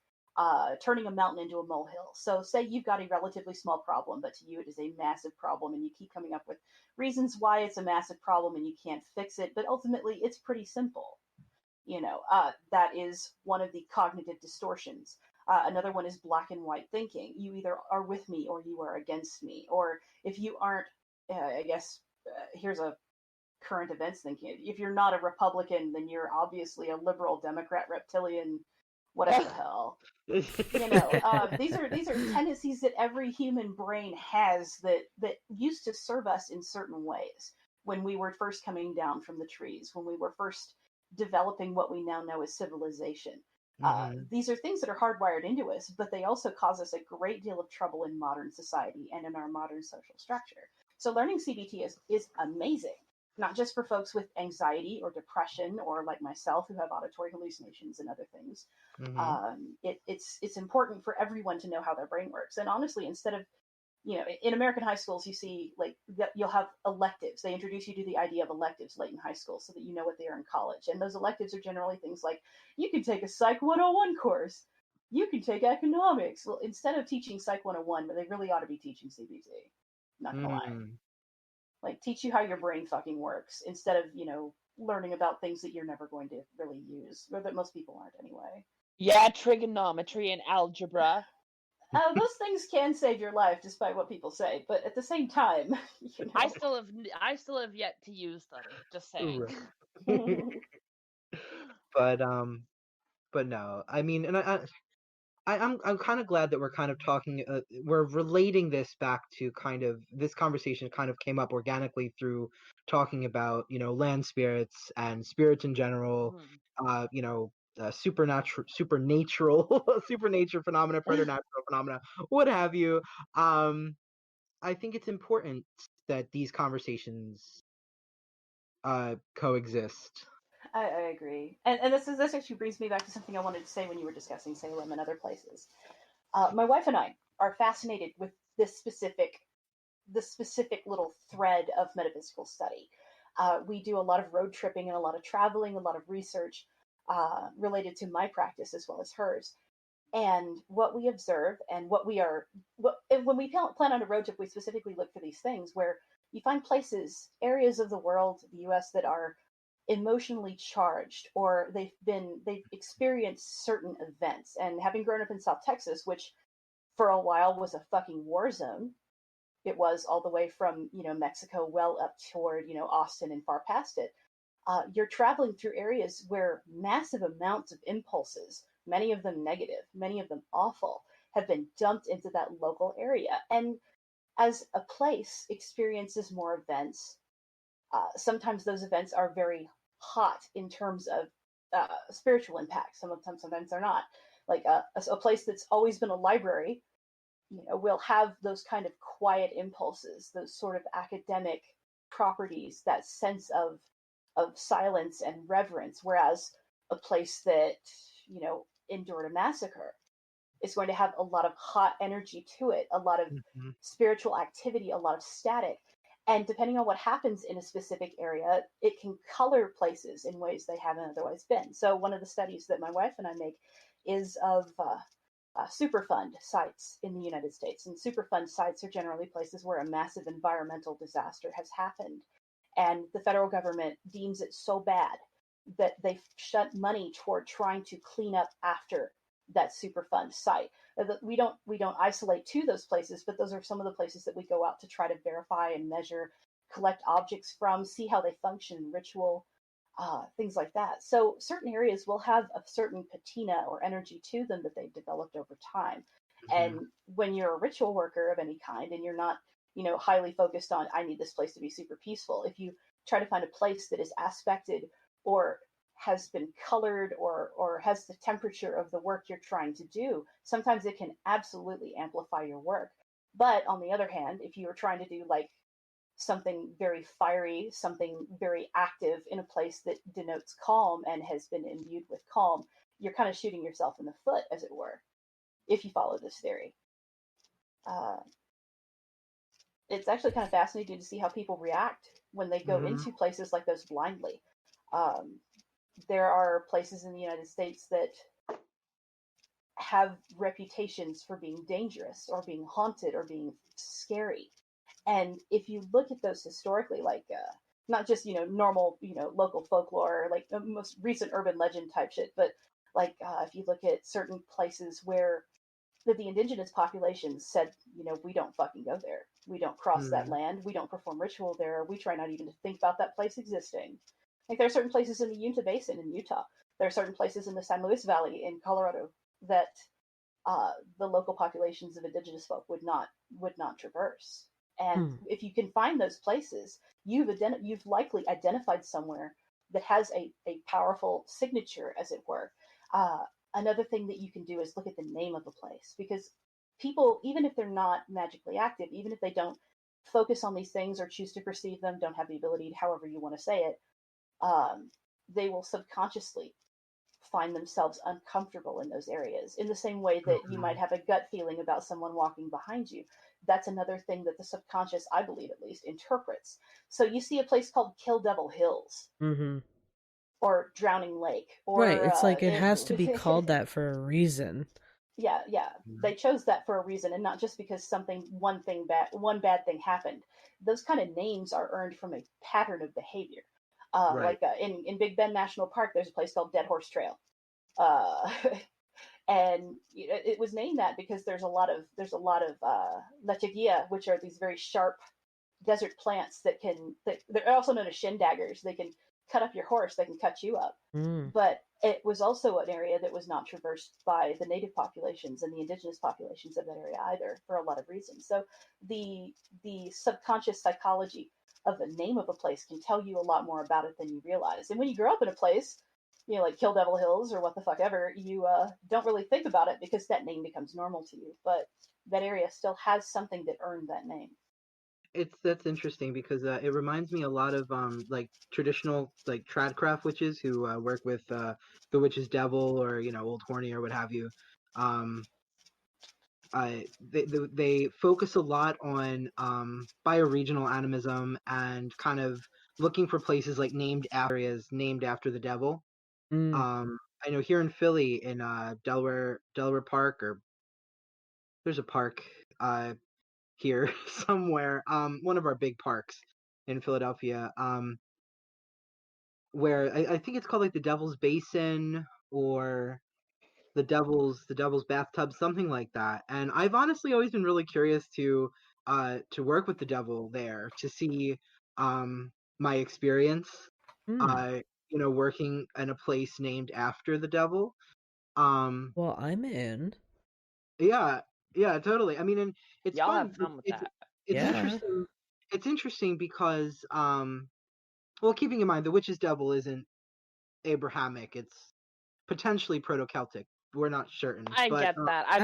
S4: turning a mountain into a molehill. So, say you've got a relatively small problem, but to you it is a massive problem, and you keep coming up with reasons why it's a massive problem and you can't fix it, but ultimately it's pretty simple. That is one of the cognitive distortions. Another one is black and white thinking. You either are with me or you are against me. Or if you aren't, here's a current events thinking. If you're not a Republican, then you're obviously a liberal, Democrat, reptilian, whatever the hell. These are tendencies that every human brain has that used to serve us in certain ways when we were first coming down from the trees, when we were first developing what we now know as civilization. These are things that are hardwired into us, but they also cause us a great deal of trouble in modern society and in our modern social structure. So learning CBT is amazing, not just for folks with anxiety or depression, or like myself who have auditory hallucinations and other things. It's important for everyone to know how their brain works. And honestly, instead of, in American high schools, you see you'll have electives. They introduce you to the idea of electives late in high school so that you know what they are in college. And those electives are generally things like, you can take a Psych 101 course. You can take economics. Well, instead of teaching Psych 101, they really ought to be teaching CBT. Not gonna lie. Like, teach you how your brain fucking works instead of, learning about things that you're never going to really use, or that most people aren't anyway.
S2: Yeah, trigonometry and algebra.
S4: Those things can save your life, despite what people say. But at the same time,
S2: I still have yet to use them. Just saying.
S3: Right. But no, I mean, and I'm kind of glad that we're kind of talking. We're relating this back to kind of this conversation kind of came up organically through talking about land spirits and spirits in general.
S2: Mhm.
S3: Supernatural supernature phenomena, preternatural phenomena, what have you. I think it's important that these conversations coexist.
S4: I agree, and this actually brings me back to something I wanted to say when you were discussing Salem and other places. My wife and I are fascinated with this specific little thread of metaphysical study. We do a lot of road tripping and a lot of traveling, a lot of research related to my practice as well as hers. And what we observe and when we plan on a road trip, we specifically look for these things where you find places, areas of the world, the U.S. that are emotionally charged, or they've experienced certain events. And having grown up in South Texas, which for a while was a fucking war zone, it was all the way from Mexico well up toward Austin and far past it. You're traveling through areas where massive amounts of impulses, many of them negative, many of them awful, have been dumped into that local area. And as a place experiences more events, sometimes those events are very hot in terms of spiritual impact. Sometimes they're not. Like a place that's always been a library, will have those kind of quiet impulses, those sort of academic properties, that sense of silence and reverence. Whereas a place that endured a massacre is going to have a lot of hot energy to it, a lot of
S3: Mm-hmm.
S4: spiritual activity, a lot of static. And depending on what happens in a specific area, it can color places in ways they haven't otherwise been. So one of the studies that my wife and I make is of Superfund sites in the United States. And Superfund sites are generally places where a massive environmental disaster has happened. And the federal government deems it so bad that they've shut money toward trying to clean up after that Superfund site. We don't isolate to those places, but those are some of the places that we go out to try to verify and measure, collect objects from, see how they function in ritual, things like that. So certain areas will have a certain patina or energy to them that they've developed over time.
S3: Mm-hmm.
S4: And when you're a ritual worker of any kind and you're not, highly focused on, I need this place to be super peaceful, if you try to find a place that is aspected or has been colored or has the temperature of the work you're trying to do, sometimes it can absolutely amplify your work. But on the other hand, if you were trying to do like something very fiery, something very active in a place that denotes calm and has been imbued with calm, you're kind of shooting yourself in the foot, as it were, if you follow this theory. It's actually kind of fascinating to see how people react when they go
S3: Mm-hmm.
S4: into places like those blindly. There are places in the United States that have reputations for being dangerous or being haunted or being scary. And if you look at those historically, like not just normal local folklore, like the most recent urban legend type shit, but like if you look at certain places where the indigenous populations said, we don't fucking go there, we don't cross that land, we don't perform ritual there, we try not even to think about that place existing. Like there are certain places in the Uinta Basin in Utah, there are certain places in the San Luis Valley in Colorado that the local populations of indigenous folk would not traverse. And if you can find those places, you've likely identified somewhere that has a powerful signature, as it were. Another thing that you can do is look at the name of a place, because people, even if they're not magically active, even if they don't focus on these things or choose to perceive them, don't have the ability, however you want to say it, they will subconsciously find themselves uncomfortable in those areas, in the same way that you might have a gut feeling about someone walking behind you. That's another thing that the subconscious, I believe at least, interprets. So you see a place called Kill Devil Hills, or Drowning Lake, or
S1: right. It's like it has to be called that for a reason.
S4: Yeah. They chose that for a reason, and not just because one bad thing happened. Those kind of names are earned from a pattern of behavior.
S3: Right.
S4: Like in Big Bend National Park, there's a place called Dead Horse Trail, and it was named that because there's a lot of lechuguilla, which are these very sharp desert plants they're also known as shin daggers. They can cut up your horse, they can cut you up.
S1: Mm.
S4: But it was also an area that was not traversed by the native populations and the indigenous populations of that area either, for a lot of reasons. So the subconscious psychology of the name of a place can tell you a lot more about it than you realize. And when you grow up in a place, you know, like Kill Devil Hills or what the fuck ever, you don't really think about it because that name becomes normal to you. But that area still has something that earned that name.
S3: That's interesting because it reminds me a lot of like traditional like tradcraft witches who work with the witch's devil or Old Horny or what have you. They focus a lot on bioregional animism and kind of looking for places like named areas named after the devil. I know here in Philly in Delaware Park, or there's a park here somewhere, one of our big parks in Philadelphia, where I think it's called like the Devil's Basin or the Devil's Bathtub, something like that. And I've honestly always been really curious to work with the devil there to see my experience, working in a place named after the devil.
S1: Well, I'm in.
S3: Yeah, yeah, totally. I mean, and it's
S2: Y'all
S3: fun.
S2: have fun with that.
S3: It's
S1: Yeah.
S3: interesting. It's interesting because, well, keeping in mind the witch's devil isn't Abrahamic. It's potentially Proto-Celtic. We're not certain.
S2: I
S3: but,
S2: get that.
S1: I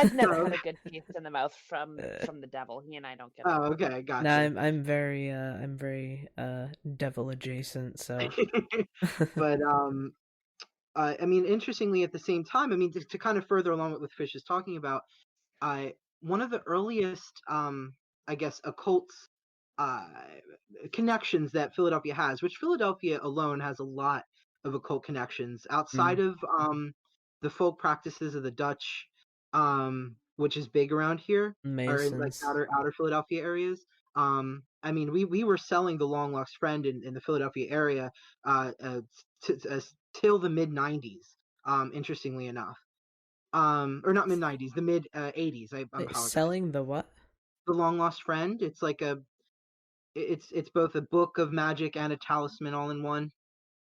S2: I've never
S3: know.
S2: had a good taste in the mouth from the devil. He and I don't get
S3: Oh,
S2: along.
S3: okay, gotcha.
S1: No, I'm very devil adjacent. So,
S3: But I mean, interestingly, at the same time, I mean, to kind of further along what Fish is talking about, one of the earliest, I guess, occult connections that Philadelphia has, which Philadelphia alone has a lot of occult connections outside of the folk practices of the Dutch, which is big around here, or in like
S1: Masons.
S3: outer Philadelphia areas. I mean, we were selling the long lost friend in the Philadelphia area till the mid '90s. Interestingly enough, or not mid '90s, the mid '80s. I
S1: Wait,
S3: apologize.
S1: selling the what?
S3: The long lost friend. It's like it's both a book of magic and a talisman all in one.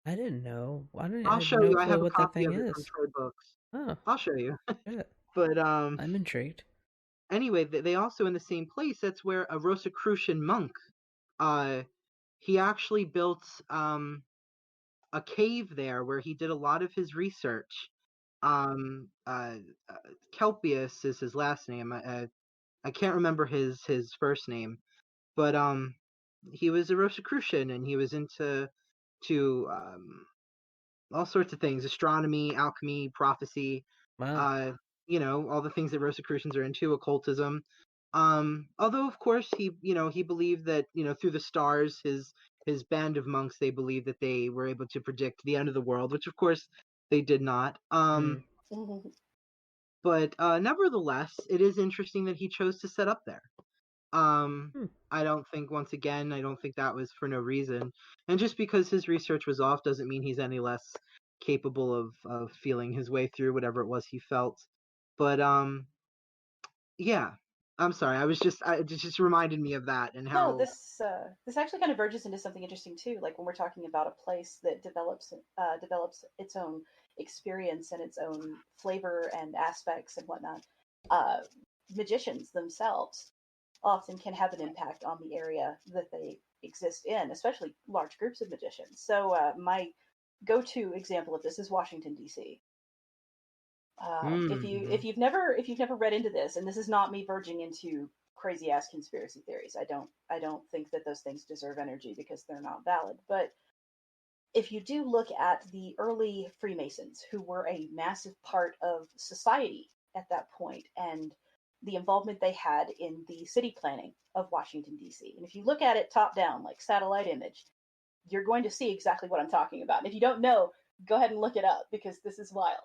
S1: I didn't know. I
S3: I'll
S1: had
S3: show
S1: no
S3: you. I
S1: clue
S3: have a
S1: what that
S3: copy
S1: thing
S3: of it from
S1: is.
S3: Troy Books.
S1: Oh,
S3: I'll show you.
S1: shit.
S3: But
S1: I'm intrigued.
S3: anyway, they also in the same place. That's where a Rosicrucian monk. He actually built a cave there where he did a lot of his research. Kelpius is his last name. I can't remember his first name, but he was a Rosicrucian and he was into all sorts of things: astronomy, alchemy, prophecy.
S1: Wow.
S3: All the things that Rosicrucians are into, occultism. Although of course he believed that through the stars, his band of monks, they believed that they were able to predict the end of the world, which of course they did not. But nevertheless, it is interesting that he chose to set up there. I don't think, once again, I don't think that was for no reason. And just because his research was off doesn't mean he's any less capable of feeling his way through whatever it was he felt. But yeah. I'm sorry. It just reminded me of that and how.
S4: No, this actually kind of verges into something interesting too. Like when we're talking about a place that develops its own experience and its own flavor and aspects and whatnot. Magicians themselves often can have an impact on the area that they exist in, especially large groups of magicians. So my go-to example of this is Washington, D.C. If you've never read into this, and this is not me verging into crazy ass conspiracy theories. I don't think that those things deserve energy because they're not valid. But if you do look at the early Freemasons, who were a massive part of society at that point, and the involvement they had in the city planning of Washington, D.C., and if you look at it top down, like satellite image, you're going to see exactly what I'm talking about. And if you don't know, go ahead and look it up because this is wild.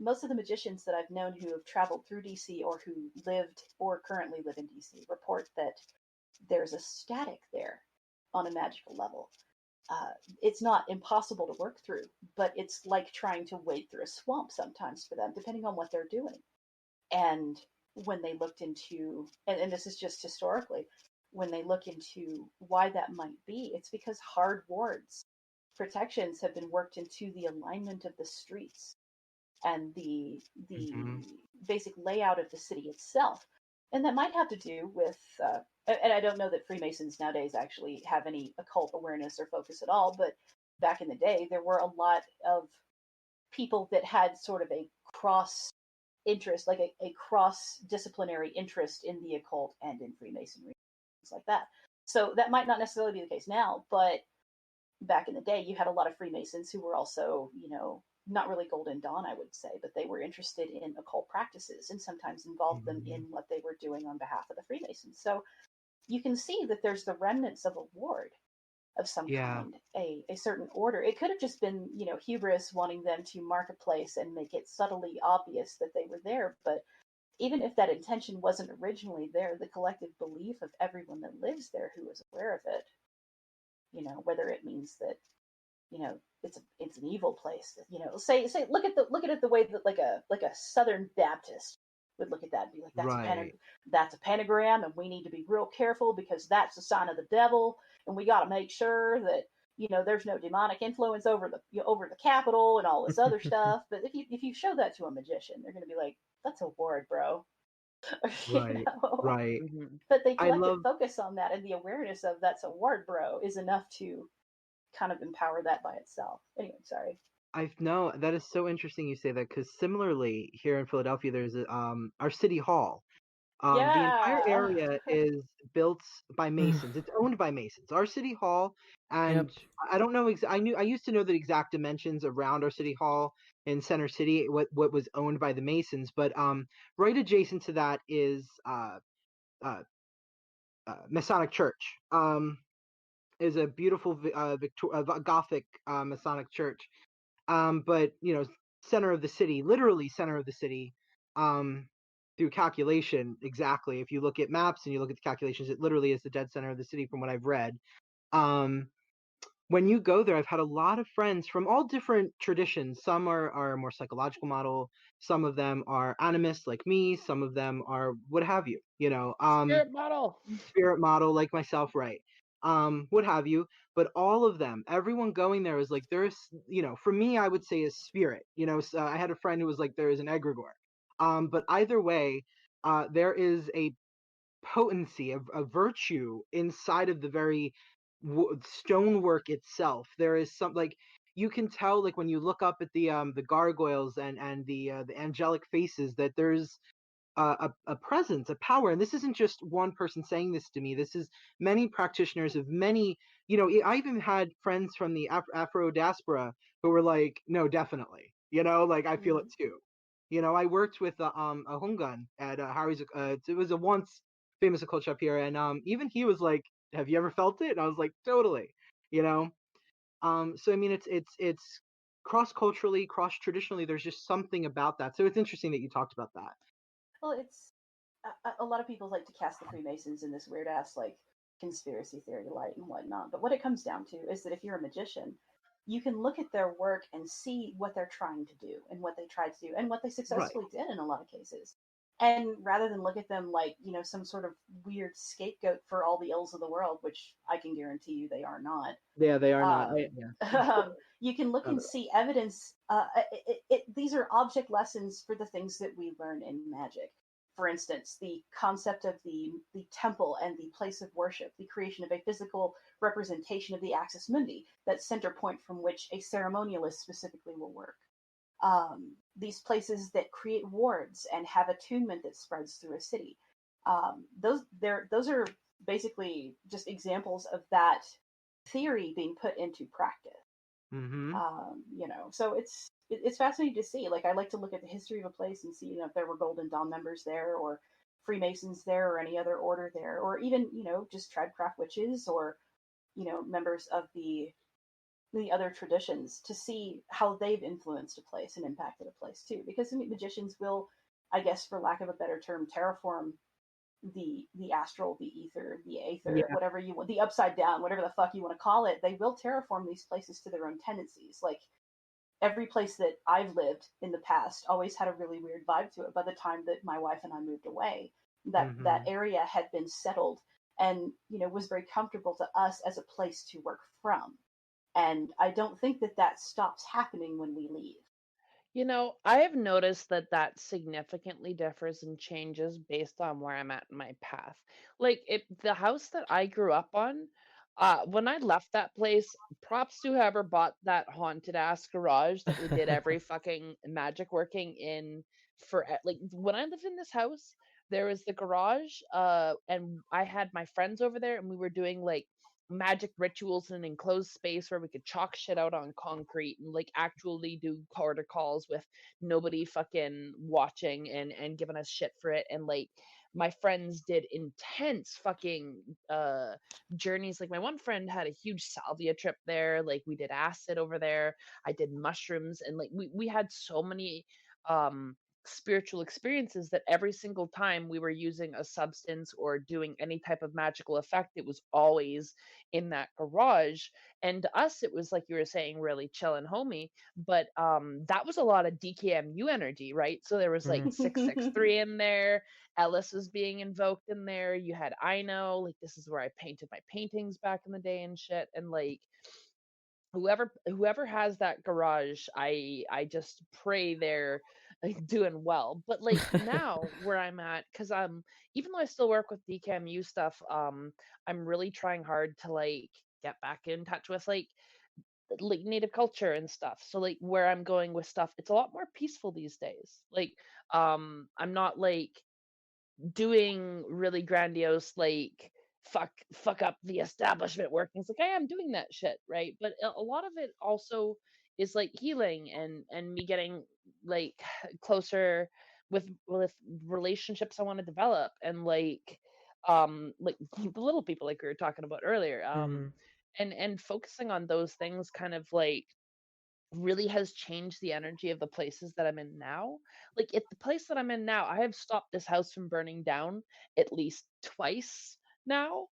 S4: Most of the magicians that I've known who have traveled through DC or who lived or currently live in DC report that there's a static there on a magical level. It's not impossible to work through, but it's like trying to wade through a swamp sometimes for them, depending on what they're doing. And when they looked into, and this is just historically, when they look into why that might be, it's because hard wards protections have been worked into the alignment of the streets and the basic layout of the city itself. And that might have to do with, and I don't know that Freemasons nowadays actually have any occult awareness or focus at all, but back in the day, there were a lot of people that had sort of a cross interest, like a cross-disciplinary interest in the occult and in Freemasonry, things like that. So that might not necessarily be the case now, but back in the day, you had a lot of Freemasons who were also, not really Golden Dawn, I would say, but they were interested in occult practices and sometimes involved them in what they were doing on behalf of the Freemasons. So you can see that there's the remnants of a ward of some kind, a certain order. It could have just been, hubris wanting them to mark a place and make it subtly obvious that they were there. But even if that intention wasn't originally there, the collective belief of everyone that lives there who is aware of it, whether it means that, it's an evil place. Say look at it the way that like a Southern Baptist would look at that and be like, that's a pentagram, and we need to be real careful because that's a sign of the devil, and we got to make sure that there's no demonic influence over the Capitol and all this other stuff. But if you show that to a magician, they're going to be like, that's a ward, bro.
S3: Right.
S4: But the collective focus on that and the awareness of that's a ward, bro, is enough to kind of empower that by itself. Anyway, sorry.
S3: No, that is so interesting you say that, because similarly here in Philadelphia, there's our city hall. The entire area is built by Masons. It's owned by Masons. Our city hall, and I don't know. I used to know the exact dimensions around our city hall in Center City, what was owned by the Masons, but right adjacent to that is Masonic Church. Is a beautiful Gothic Masonic church. But center of the city, literally center of the city, through calculation, exactly. If you look at maps and you look at the calculations, it literally is the dead center of the city from what I've read. When you go there, I've had a lot of friends from all different traditions. Some are more psychological model. Some of them are animists like me. Some of them are what have you, spirit model like myself, right? What have you. But all of them, everyone going there is like, there's, for me, I would say a spirit. So I had a friend who was like, there is an egregore. But either way, there is a potency, a virtue inside of the very stonework itself. There is some, like, you can tell, like, when you look up at the gargoyles and the angelic faces, that there's a presence, a power. And this isn't just one person saying this to me. This is many practitioners of many, I even had friends from the Afro diaspora who were like, no, definitely, like, I feel it too. I worked with a Hungan at Harry's, it was a once famous occult shop here. And even he was like, have you ever felt it? And I was like, totally, so I mean, it's cross-culturally, cross-traditionally, there's just something about that. So it's interesting that you talked about that.
S4: Well, it's a lot of people like to cast the Freemasons in this weird ass like conspiracy theory light and whatnot. But what it comes down to is that if you're a magician, you can look at their work and see what they're trying to do and what they tried to do and what they successfully did in a lot of cases. And rather than look at them like, some sort of weird scapegoat for all the ills of the world, which I can guarantee you they are not.
S3: Yeah, they are not.
S4: You can look and see evidence. These are object lessons for the things that we learn in magic. For instance, the concept of the temple and the place of worship, the creation of a physical representation of the axis mundi, that center point from which a ceremonialist specifically will work. These places that create wards and have attunement that spreads through a city. Those are basically just examples of that theory being put into practice. So it's fascinating to see. Like, I like to look at the history of a place and see, if there were Golden Dawn members there, or Freemasons there, or any other order there, or even, just tradecraft witches, or, members of the other traditions, to see how they've influenced a place and impacted a place too. Because magicians will, I guess, for lack of a better term, terraform the astral, the ether, the aether, whatever you want, the upside down, whatever the fuck you want to call it. They will terraform these places to their own tendencies. Like, every place that I've lived in the past always had a really weird vibe to it. By the time that my wife and I moved away, that area had been settled and was very comfortable to us as a place to work from. And I don't think that stops happening when we leave.
S2: I have noticed that that significantly differs and changes based on where I'm at in my path. Like, the house that I grew up on, when I left that place, props to whoever bought that haunted ass garage that we did every fucking magic working in. Like, when I lived in this house, there was the garage, and I had my friends over there, and we were doing like magic rituals in an enclosed space where we could chalk shit out on concrete and like actually do quarter calls with nobody fucking watching and giving us shit for it. And like, my friends did intense fucking journeys. Like, my one friend had a huge salvia trip there. Like, we did acid over there. I did mushrooms, and like we had so many spiritual experiences that every single time we were using a substance or doing any type of magical effect, it was always in that garage. And to us, it was like you were saying, really chill and homey. But that was a lot of DKMU energy, right? So there was like 663 in there. Ellis was being invoked in there. You had I know, like, this is where I painted my paintings back in the day and shit. And like, whoever has that garage, I just pray they're like doing well. But like, now where I'm at, because even though I still work with DKMU stuff, I'm really trying hard to like get back in touch with like native culture and stuff. So like, where I'm going with stuff, it's a lot more peaceful these days. Like, I'm not like doing really grandiose, like, fuck up the establishment workings. Like, I am doing that shit, right? But a lot of it also is like healing and me getting like closer with relationships I want to develop, and like the little people like we were talking about earlier, and focusing on those things kind of like really has changed the energy of the places that I'm in now. Like, at the place that I'm in now, I have stopped this house from burning down at least twice now.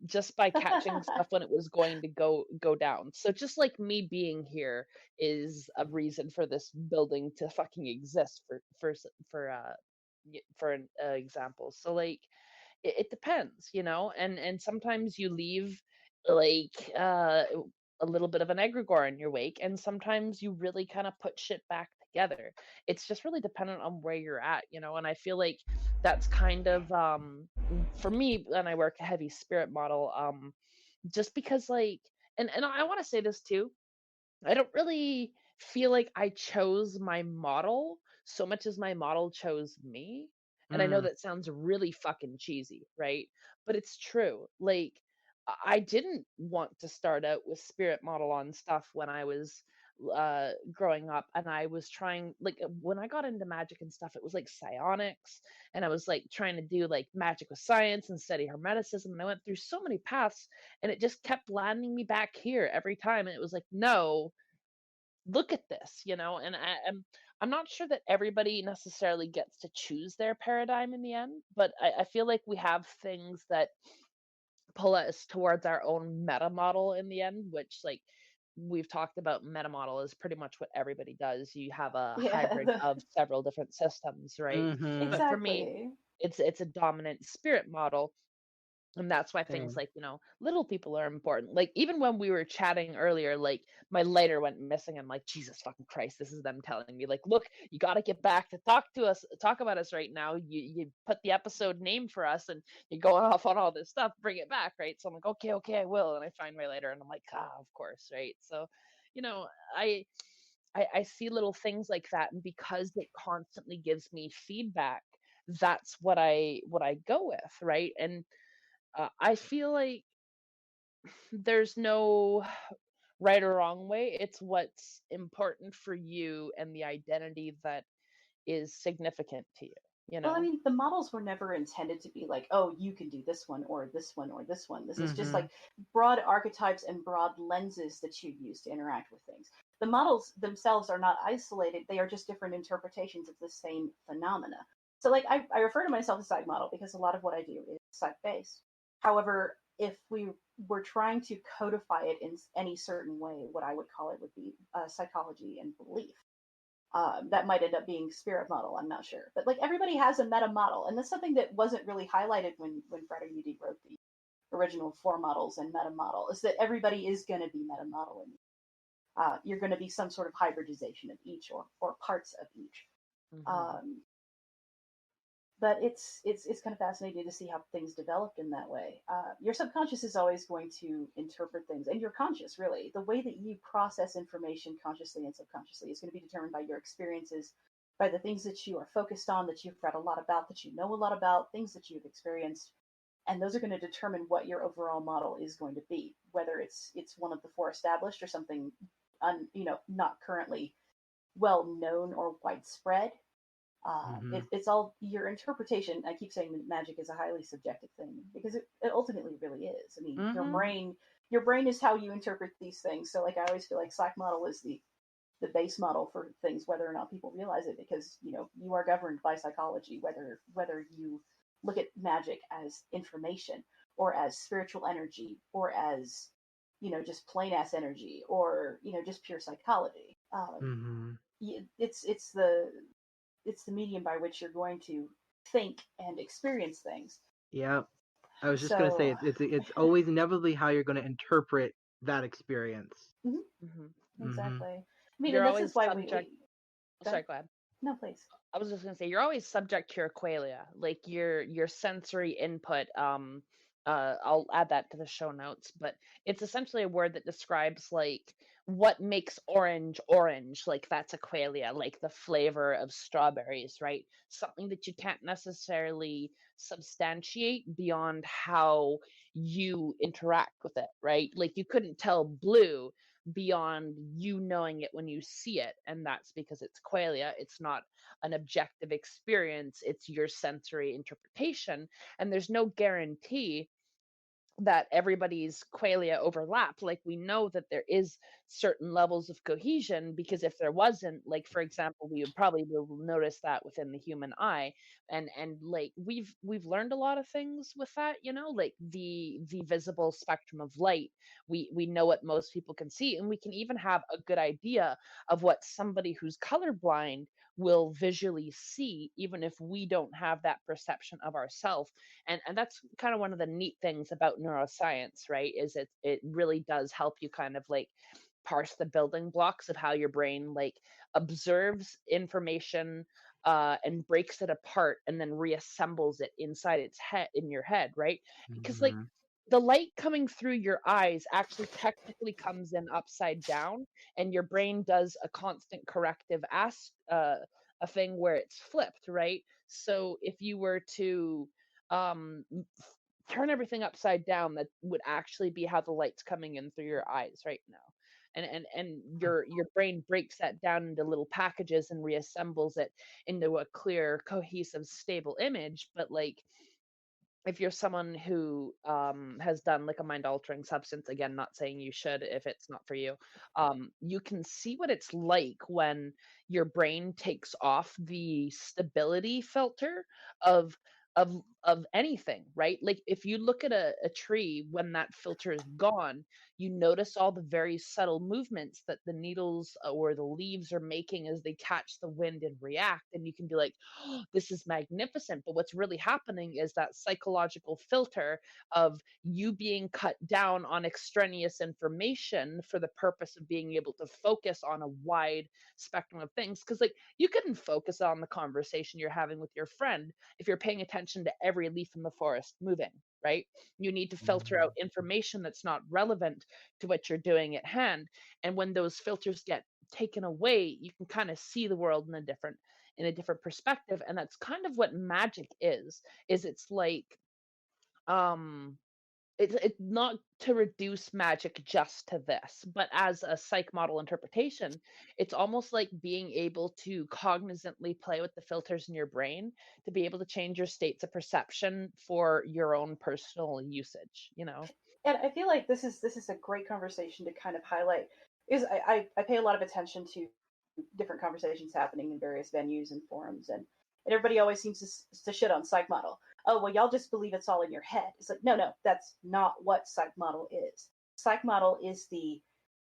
S2: Just by catching stuff when it was going to go down. So just like me being here is a reason for this building to fucking exist for an example. So like, it depends, and sometimes you leave like a little bit of an egregore in your wake, and sometimes you really kind of put shit back together. It's just really dependent on where you're at, and I feel like that's kind of for me when I work a heavy spirit model, just because like, and I want to say this too, I don't really feel like I chose my model so much as my model chose me. And I know
S3: Mm.
S2: that sounds really fucking cheesy, right? But it's true. Like, I didn't want to start out with spirit model on stuff when I was growing up, and I was trying, like, when I got into magic and stuff, it was like psionics, and I was like trying to do like magic with science and study hermeticism, and I went through so many paths, and it just kept landing me back here every time, and it was like, no, look at this, and I'm not sure that everybody necessarily gets to choose their paradigm in the end, but I feel like we have things that pull us towards our own meta model in the end, which, like, we've talked about, meta model is pretty much what everybody does. You have a
S4: Yeah,
S2: hybrid of several different systems, right?
S3: Mm-hmm.
S2: But for me,
S4: exactly.
S2: it's a dominant spirit model, and that's why things
S3: Same.
S2: like, little people are important. Like, even when we were chatting earlier, like, my lighter went missing. I'm like, Jesus fucking Christ, this is them telling me, like, look, you got to get back to talk about us right now. You put the episode name for us, and you're going off on all this stuff. Bring it back, right? So I'm like, okay, I will. And I find my lighter, and I'm like, of course, right? So, you know, I. I see little things like that, and because it constantly gives me feedback, that's what I go with, right? And I feel like there's no right or wrong way. It's what's important for you and the identity that is significant to you, you
S4: Well, I
S2: know?
S4: mean, the models were never intended to be like, oh, you can do this one or this one or this one. This is just
S3: Mm-hmm.
S4: like broad archetypes and broad lenses that you use to interact with things. The models themselves are not isolated, they are just different interpretations of the same phenomena. So, like, I refer to myself as psych model because a lot of what I do is psych based. However, if we were trying to codify it in any certain way, what I would call it would be psychology and belief. That might end up being spirit model. I'm not sure, but like everybody has a meta model, and that's something that wasn't really highlighted when Fred UD wrote the original 4 models and meta model. Is that everybody is going to be meta model, and you're going to be some sort of hybridization of each or parts of each. But it's kind of fascinating to see how things developed in that way. Your subconscious is always going to interpret things, and your conscious, really, the way that you process information consciously and subconsciously is going to be determined by your experiences, by the things that you are focused on, that you've read a lot about, that you know a lot about, things that you've experienced, and those are going to determine what your overall model is going to be, whether it's one of the 4 established or something, not currently well known or widespread. It's all your interpretation. I keep saying that magic is a highly subjective thing because it ultimately really is. I mean, your brain is how you interpret these things. So like I always feel like psych model is the base model for things, whether or not people realize it, because you are governed by psychology, whether you look at magic as information or as spiritual energy or as just plain ass energy or just pure psychology. It's the medium by which you're going to think and experience things.
S3: Yeah, I was just gonna say it's always inevitably how you're going to interpret that experience.
S4: Exactly. I mean,
S2: You're
S4: and this
S2: always
S4: is why
S2: subject. Sorry, go ahead.
S4: No, please.
S2: I was just gonna say you're always subject to your qualia, like your sensory input. I'll add that to the show notes, but it's essentially a word that describes like what makes orange orange. Like that's a qualia, like the flavor of strawberries, right? Something that you can't necessarily substantiate beyond how you interact with it, right? Like you couldn't tell blue beyond you knowing it when you see it, and that's because it's qualia. It's not an objective experience, it's your sensory interpretation, and there's no guarantee that everybody's qualia overlap. Like we know that there is certain levels of cohesion, because if there wasn't, like for example, we would probably will notice that within the human eye, and like we've learned a lot of things with that, like the visible spectrum of light. We know what most people can see, and we can even have a good idea of what somebody who's colorblind will visually see, even if we don't have that perception of ourselves. And that's kind of one of the neat things about neuroscience, right? Is it really does help you kind of like parse the building blocks of how your brain like observes information and breaks it apart and then reassembles it inside its head, in your head, right? Because like the light coming through your eyes actually technically comes in upside down, and your brain does a constant corrective a thing where it's flipped, right? So if you were to turn everything upside down, that would actually be how the light's coming in through your eyes right now. And your brain breaks that down into little packages and reassembles it into a clear, cohesive, stable image. But like if you're someone who has done like a mind altering substance, again, not saying you should if it's not for you, you can see what it's like when your brain takes off the stability filter of anything, right? Like if you look at a tree, when that filter is gone, you notice all the very subtle movements that the needles or the leaves are making as they catch the wind and react, and you can be like, oh, this is magnificent. But what's really happening is that psychological filter of you being cut down on extraneous information for the purpose of being able to focus on a wide spectrum of things. Because like you couldn't focus on the conversation you're having with your friend if you're paying attention to every leaf in the forest moving, right? You need to filter out information that's not relevant to what you're doing at hand. And when those filters get taken away, you can kind of see the world in a different perspective. And that's kind of what magic is it's like it's not to reduce magic just to this, but as a psych model interpretation, it's almost like being able to cognizantly play with the filters in your brain to be able to change your states of perception for your own personal usage,
S4: And I feel like this is a great conversation to kind of highlight, is I pay a lot of attention to different conversations happening in various venues and forums, and everybody always seems to shit on psych model. Oh, well, y'all just believe it's all in your head. It's like, no, that's not what psych model is. Psych model is the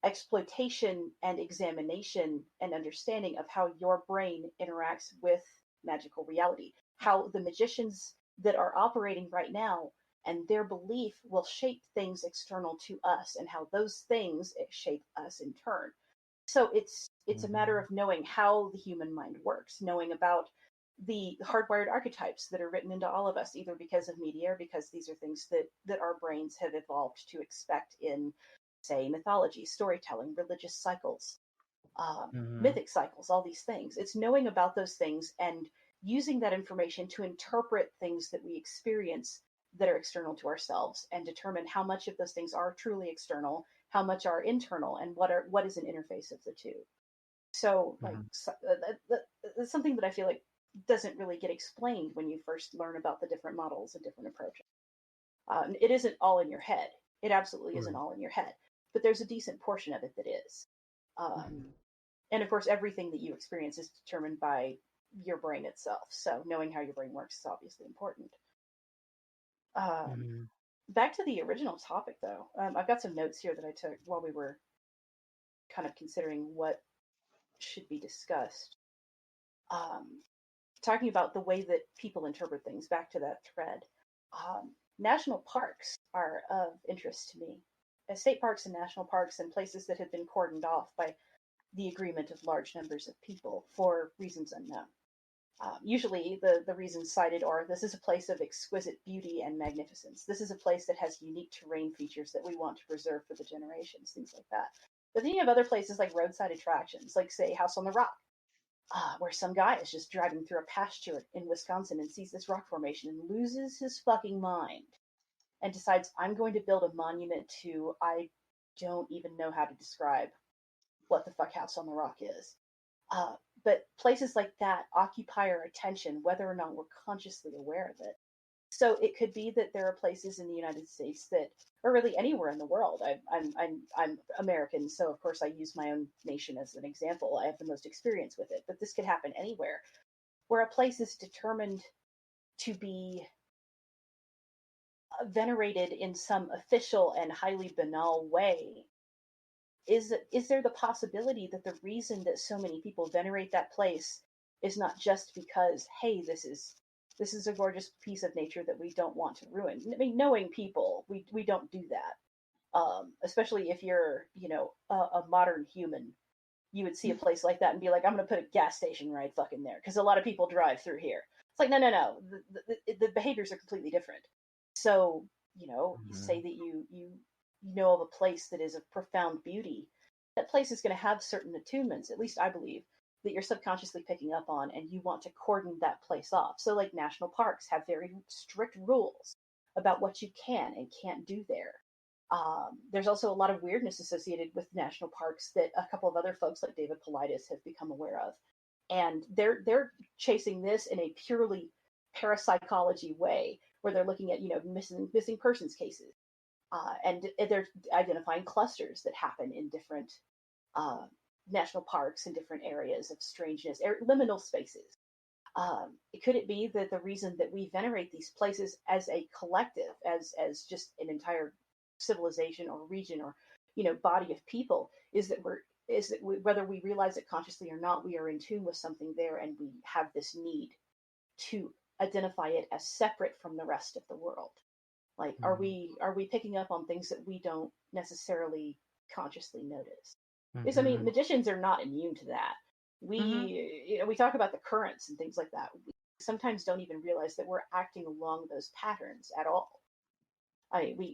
S4: exploitation and examination and understanding of how your brain interacts with magical reality, how the magicians that are operating right now and their belief will shape things external to us, and how those things shape us in turn. So it's a matter of knowing how the human mind works, knowing about the hardwired archetypes that are written into all of us, either because of media or because these are things that our brains have evolved to expect in, say, mythology, storytelling, religious cycles, mythic cycles, all these things. It's knowing about those things and using that information to interpret things that we experience that are external to ourselves, and determine how much of those things are truly external, how much are internal, and what is an interface of the two. So, like, that's something that I feel like doesn't really get explained when you first learn about the different models and different approaches. It isn't all in your head. It absolutely isn't all in your head, but there's a decent portion of it that is. And of course, everything that you experience is determined by your brain itself. So knowing how your brain works is obviously important. Back to the original topic, though. I've got some notes here that I took while we were kind of considering what should be discussed. Talking about the way that people interpret things, back to that thread. National parks are of interest to me. State parks and national parks and places that have been cordoned off by the agreement of large numbers of people for reasons unknown. Usually the reasons cited are, this is a place of exquisite beauty and magnificence. This is a place that has unique terrain features that we want to preserve for the generations, things like that. But then you have other places like roadside attractions, like, say, House on the Rock, where some guy is just driving through a pasture in Wisconsin and sees this rock formation and loses his fucking mind and decides, I'm going to build a monument to, I don't even know how to describe what the fuck House on the Rock is. But places like that occupy our attention, whether or not we're consciously aware of it. So it could be that there are places in the United States that, or really anywhere in the world. I'm American, so of course I use my own nation as an example. I have the most experience with it, but this could happen anywhere, where a place is determined to be venerated in some official and highly banal way. Is there the possibility that the reason that so many people venerate that place is not just because, hey, this is a gorgeous piece of nature that we don't want to ruin? I mean, knowing people, we don't do that. Especially if you're, a modern human, you would see a place like that and be like, I'm going to put a gas station right fucking there, because a lot of people drive through here. It's like, no. The behaviors are completely different. So, you say that you know of a place that is of profound beauty, that place is going to have certain attunements, at least I believe, that you're subconsciously picking up on, and you want to cordon that place off. So, like, national parks have very strict rules about what you can and can't do there. There's also a lot of weirdness associated with national parks that a couple of other folks like David Paulides have become aware of. And they're chasing this in a purely parapsychology way, where they're looking at, missing persons cases. And they're identifying clusters that happen in different national parks and different areas of strangeness, liminal spaces. Could it be that the reason that we venerate these places as a collective, as just an entire civilization or region or body of people, is that whether we realize it consciously or not, we are in tune with something there, and we have this need to identify it as separate from the rest of the world? Like, are we picking up on things that we don't necessarily consciously notice? Because I mean, magicians are not immune to that. We talk about the currents and things like that. We sometimes don't even realize that we're acting along those patterns at all.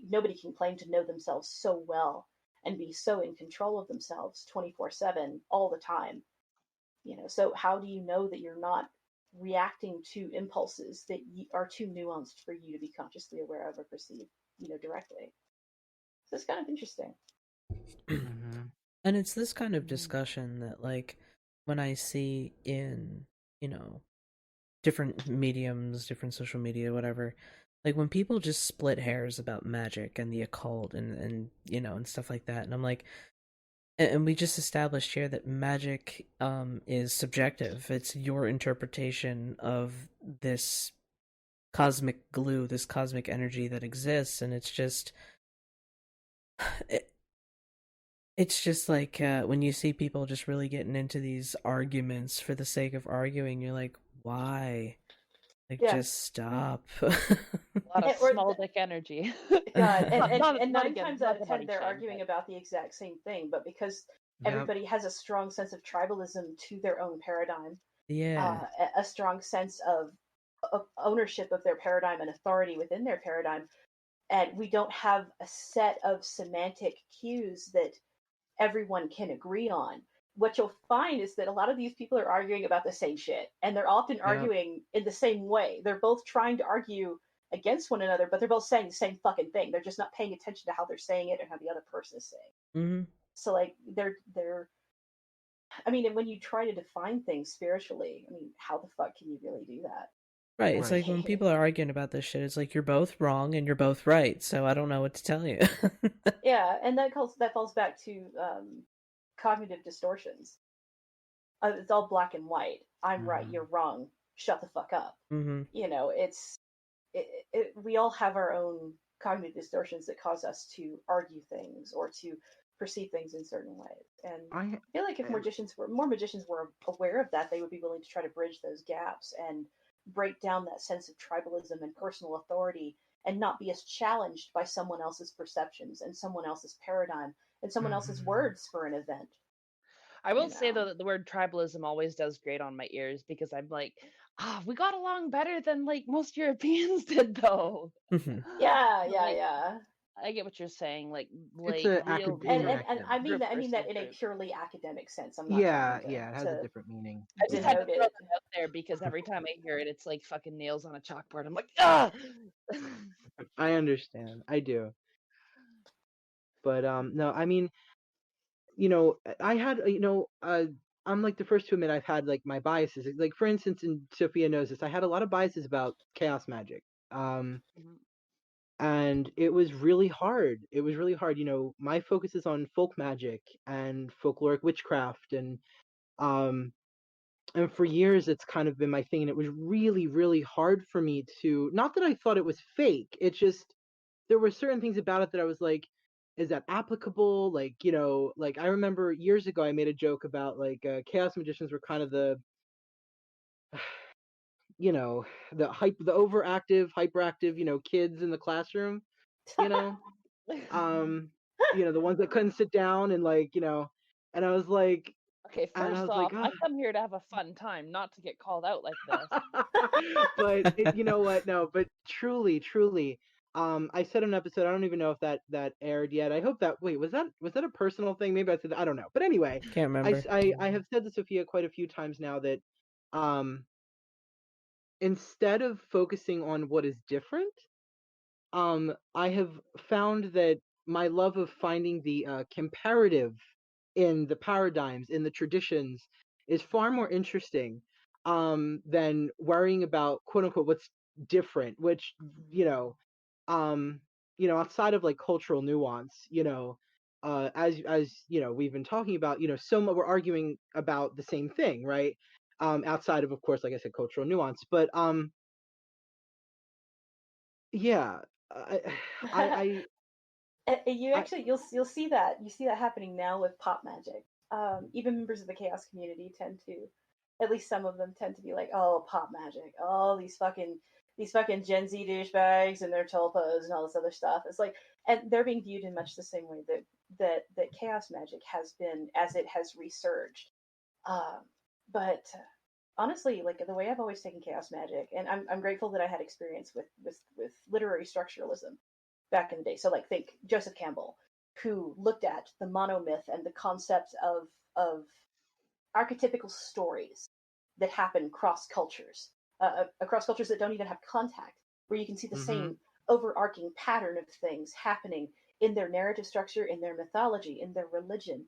S4: Nobody can claim to know themselves so well and be so in control of themselves 24/7 all the time. So how do you know that you're not reacting to impulses that are too nuanced for you to be consciously aware of or perceive, directly? So it's kind of interesting.
S1: And it's this kind of discussion that, like, when I see in, different mediums, different social media, whatever, like, when people just split hairs about magic and the occult and and stuff like that, and I'm like, and we just established here that magic is subjective. It's your interpretation of this cosmic glue, this cosmic energy that exists, and it's just It's just like when you see people just really getting into these arguments for the sake of arguing, you're like, why? Like,
S4: Yeah.
S1: just stop.
S2: A lot of
S4: Or
S2: small dick energy.
S4: God,
S2: Not
S4: and nine
S2: again,
S4: times
S2: not
S4: out of
S2: the
S4: 10
S2: body
S4: they're
S2: shame,
S4: arguing
S2: but
S4: about the exact same thing, but because
S3: Yep.
S4: everybody has a strong sense of tribalism to their own paradigm,
S1: Yeah.
S4: a strong sense of ownership of their paradigm and authority within their paradigm, and we don't have a set of semantic cues that everyone can agree on. What you'll find is that a lot of these people are arguing about the same shit, and they're often
S3: Yep.
S4: arguing in the same way. They're both trying to argue against one another, but they're both saying the same fucking thing. They're just not paying attention to how they're saying it and how the other person is saying.
S1: Mm-hmm.
S4: So like they're I mean, and when you try to define things spiritually, I mean, how the fuck can you really do that?
S1: Right. It's
S3: Right.
S1: like when people are arguing about this shit, it's like you're both wrong and you're both right. So I don't know what to tell you.
S4: Yeah, and that falls back to cognitive distortions. It's all black and white. I'm right,
S3: Mhm.
S4: you're wrong. Shut the fuck up.
S1: Mm-hmm.
S4: You know, we all have our own cognitive distortions that cause us to argue things or to perceive things in certain ways. And I feel like if more magicians were aware of that, they would be willing to try to bridge those gaps and break down that sense of tribalism and personal authority and not be as challenged by someone else's perceptions and someone else's paradigm and someone else's
S3: Mhm.
S4: words for an event.
S2: I will
S4: You
S2: say
S4: know.
S2: though that the word tribalism always does great on my ears because I'm like, we got along better than like most Europeans did though.
S1: Mm-hmm.
S4: Yeah,
S2: But,
S4: yeah,
S2: like,
S4: yeah.
S2: I get what you're saying. Like
S3: a
S2: real,
S3: in
S2: real
S3: an
S4: And I mean
S2: group
S4: that
S2: versus
S4: in a
S2: group.
S4: purely academic sense. I'm not
S3: Yeah,
S4: trying
S3: yeah, it has a different meaning.
S2: I just had to
S4: denote
S2: throw
S4: it.
S2: that out there because every time I hear it, it's like fucking nails on a chalkboard. I'm like, ah.
S3: I understand. I do. But no, I mean, you know, I had, I'm like the first to admit I've had like my biases. Like for instance, and Sophia knows this, I had a lot of biases about chaos magic.
S2: Mhm.
S3: And it was really hard. It was really hard. You know, my focus is on folk magic and folkloric witchcraft, um, and for years it's kind of been my thing. And it was really, really hard for me to. Not that I thought it was fake. It's just there were certain things about it that I was like, is that applicable? Like, you know, like I remember years ago I made a joke about like chaos magicians were kind of the, you know, the overactive, hyperactive, you know, kids in the classroom, you know. You know, the ones that couldn't sit down and like, you know, and I was like,
S2: Okay,
S3: and I
S2: first
S3: was
S2: off,
S3: like,
S2: I come here to have a fun time, not to get called out like this.
S3: but you know what? No, but truly, truly, I said in an episode, I don't even know if that aired yet. I hope that. Wait, was that a personal thing? Maybe I said that. I don't know. But anyway,
S1: Can't remember.
S3: I have said to Sophia quite a few times now that, um, instead of focusing on what is different, I have found that my love of finding the comparative in the paradigms, in the traditions, is far more interesting than worrying about quote unquote what's different, which um, outside of like cultural nuance, as you know, we've been talking about, we're arguing about the same thing, right? Outside of course, like I said, cultural nuance, but yeah, I, I,
S4: And you
S3: I,
S4: actually you'll see that happening now with pop magic. Even members of the chaos community tend to, at least some of them tend to be like, oh, pop magic, oh, these fucking Gen Z douchebags and their tulpas and all this other stuff. It's like, and they're being viewed in much the same way that chaos magic has been as it has resurged. Um, but honestly, like the way I've always taken chaos magic, and I'm grateful that I had experience with literary structuralism back in the day. So like think Joseph Campbell, who looked at the monomyth and the concept of archetypical stories that happen cross cultures, across cultures that don't even have contact, where you can see the
S3: mhm.
S4: same overarching pattern of things happening in their narrative structure, in their mythology, in their religion.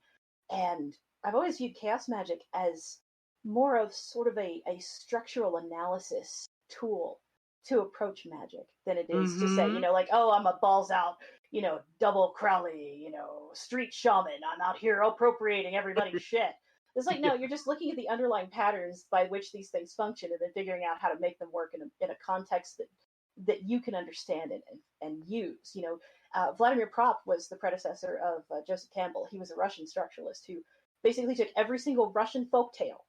S4: And I've always viewed chaos magic as more of sort of a structural analysis tool to approach magic than it is to say,
S3: Mhm.
S4: like, oh, I'm a balls out, double Crowley, street shaman. I'm out here appropriating everybody's shit. It's like, no,
S3: Yeah.
S4: you're just looking at the underlying patterns by which these things function and then figuring out how to make them work in a context that you can understand and use. Vladimir Prop was the predecessor of Joseph Campbell. He was a Russian structuralist who basically took every single Russian folktale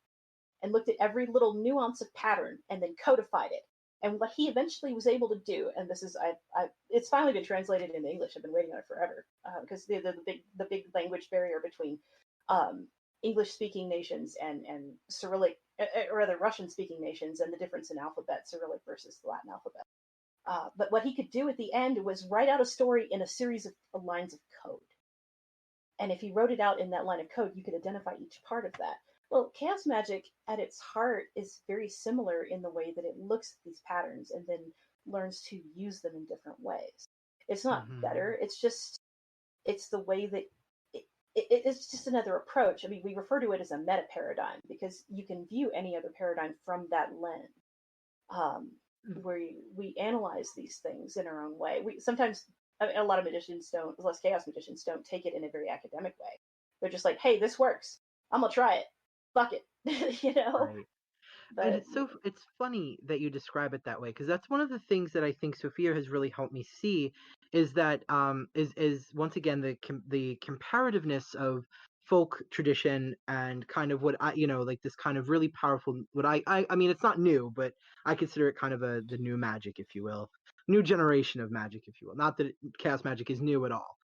S4: and looked at every little nuance of pattern and then codified it. And what he eventually was able to do, and this is, it's finally been translated into English. I've been waiting on it forever because the big language barrier between English-speaking nations and Cyrillic, or rather Russian-speaking nations, and the difference in alphabet, Cyrillic versus the Latin alphabet. But what he could do at the end was write out a story in a series of lines of code. And if he wrote it out in that line of code, you could identify each part of that. Well, chaos magic at its heart is very similar in the way that it looks at these patterns and then learns to use them in different ways. It's not better. It's the way that it's just another approach. I mean, we refer to it as a meta paradigm because you can view any other paradigm from that lens, where we analyze these things in our own way. Sometimes a lot of magicians don't, less chaos magicians don't take it in a very academic way. They're just like, hey, this works. I'm gonna try it. Fuck it.
S3: Right.
S4: But
S3: And it's funny that you describe it that way, because that's one of the things that I think Sophia has really helped me see is that is once again the comparativeness of folk tradition and kind of what I like this kind of really powerful what I mean, it's not new, but I consider it kind of the new magic, if you will, new generation of magic, if you will. Not that chaos magic is new at all,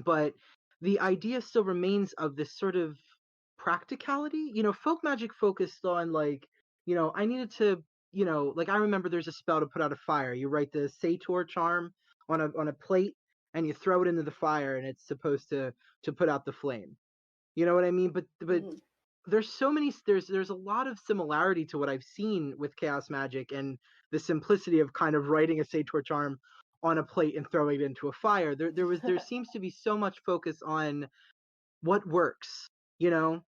S3: but the idea still remains of this sort of practicality. Folk magic focused on I needed to, like I remember there's a spell to put out a fire. You write the Sator charm on a plate and you throw it into the fire and it's supposed to put out the flame. You know what I mean? But there's so many there's a lot of similarity to what I've seen with chaos magic and the simplicity of kind of writing a Sator charm on a plate and throwing it into a fire. There seems to be so much focus on what works, and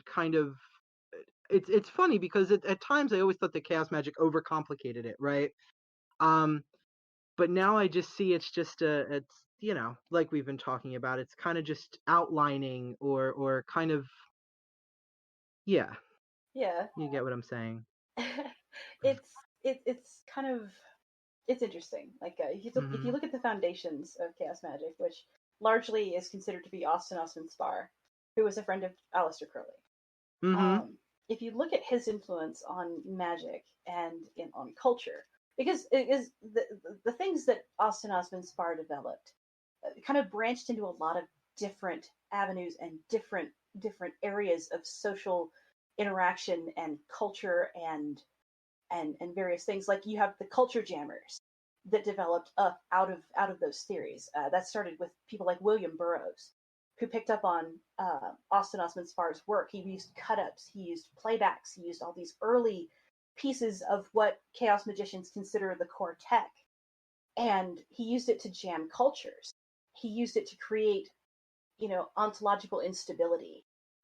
S3: kind of it's funny because at times I always thought that chaos magic overcomplicated it, right? But now I just see it's just it's like we've been talking about, it's kind of just outlining or kind of yeah you get what I'm saying.
S4: it's kind of, it's interesting. Like if you look at the foundations of chaos magic, which largely is considered to be Austin Osman Spar, who was a friend of Aleister Crowley. If you look at his influence on magic and on culture, because it is the things that Austin Osman Spar developed kind of branched into a lot of different avenues and different areas of social interaction and culture and various things. Like you have the culture jammers that developed up out of those theories. That started with people like William Burroughs, who picked up on Austin Osman Spar's work. He used cut-ups, he used playbacks, he used all these early pieces of what chaos magicians consider the core tech, and he used it to jam cultures. He used it to create, ontological instability.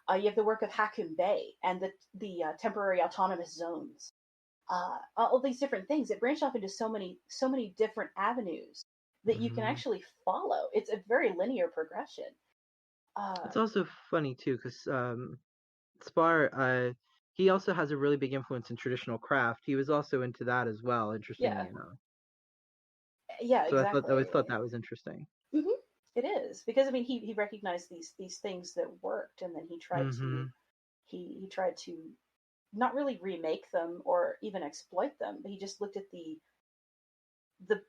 S4: You have the work of Hakim Bey and the temporary autonomous zones. All these different things. It branched off into so many different avenues that you can actually follow. It's a very linear progression.
S3: It's also funny too because Spar he also has a really big influence in traditional craft. He was also into that as well, interestingly enough.
S4: Yeah,
S3: so
S4: exactly.
S3: I always thought that was interesting.
S4: It is, because I mean he recognized these things that worked, and then he tried to he tried to not really remake them or even exploit them, but he just looked at the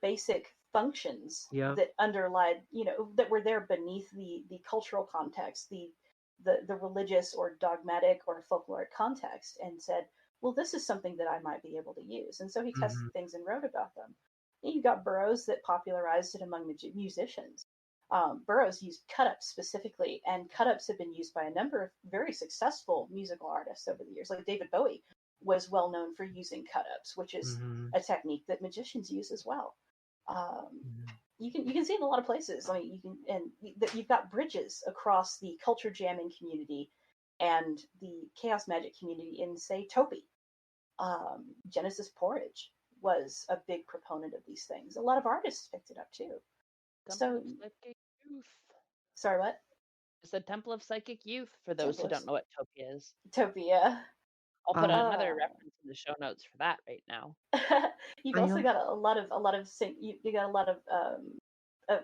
S4: basic functions that underlied, that were there beneath the cultural context, the religious or dogmatic or folkloric context, and said, well, this is something that I might be able to use. And so he tested things and wrote about them. And you got Burroughs that popularized it among musicians. Burroughs used cut-ups specifically, and cut-ups have been used by a number of very successful musical artists over the years. Like David Bowie was well known for using cut-ups, which is a technique that magicians use as well. You can see it in a lot of places. I mean, you've got bridges across the culture jamming community and the chaos magic community in, say, Topi. Genesis Porridge was a big proponent of these things. A lot of artists picked it up too.
S2: Temple of Psychic Youth.
S4: Sorry, what?
S2: It's the Temple of Psychic Youth, for those who don't know what Topi is.
S4: Topia.
S2: I'll put another
S4: Uh,
S2: reference in the show notes for that right now.
S4: You've
S3: I
S4: also got a lot of you got a lot of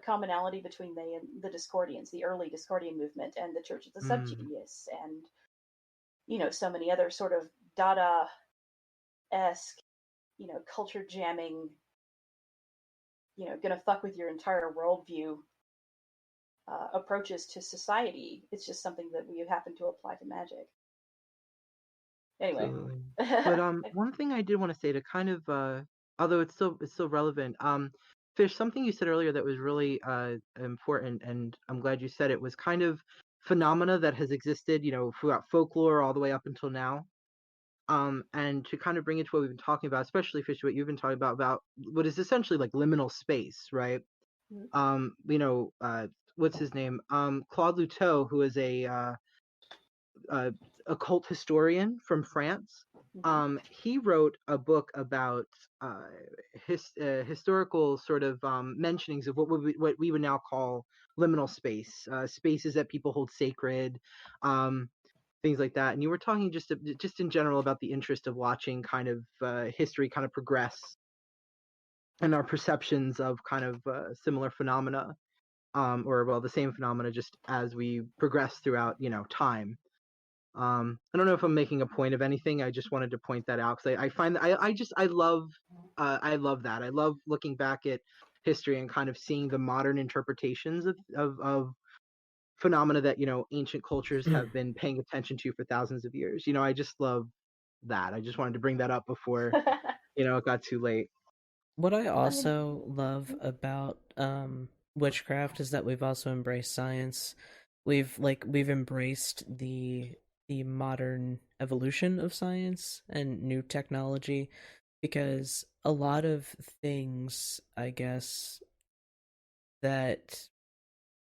S4: commonality between they and the Discordians, the early Discordian movement, and the Church of the Subgenius, and so many other sort of Dada-esque, culture jamming, gonna fuck with your entire worldview approaches to society. It's just something that we happen to apply to magic. Anyway,
S3: Absolutely. But one thing I did want to say to kind of although it's still relevant, Fish, something you said earlier that was really important, and I'm glad you said it, was kind of phenomena that has existed, throughout folklore all the way up until now. And to kind of bring it to what we've been talking about, especially Fish, what you've been talking about what is essentially like liminal space, right? What's his name? Claude Luteau, who is a occult historian from France. He wrote a book about historical sort of mentionings of what we would now call liminal space, spaces that people hold sacred, things like that. And you were talking just in general about the interest of watching kind of history kind of progress and our perceptions of kind of similar phenomena, the same phenomena, just as we progress throughout time. I don't know if I'm making a point of anything. I just wanted to point that out because I find that I love that. I love looking back at history and kind of seeing the modern interpretations of phenomena that ancient cultures have been paying attention to for thousands of years. I just love that. I just wanted to bring that up before it got too late.
S1: What I also love about witchcraft is that we've also embraced science. We've embraced the modern evolution of science and new technology, because a lot of things, I guess, that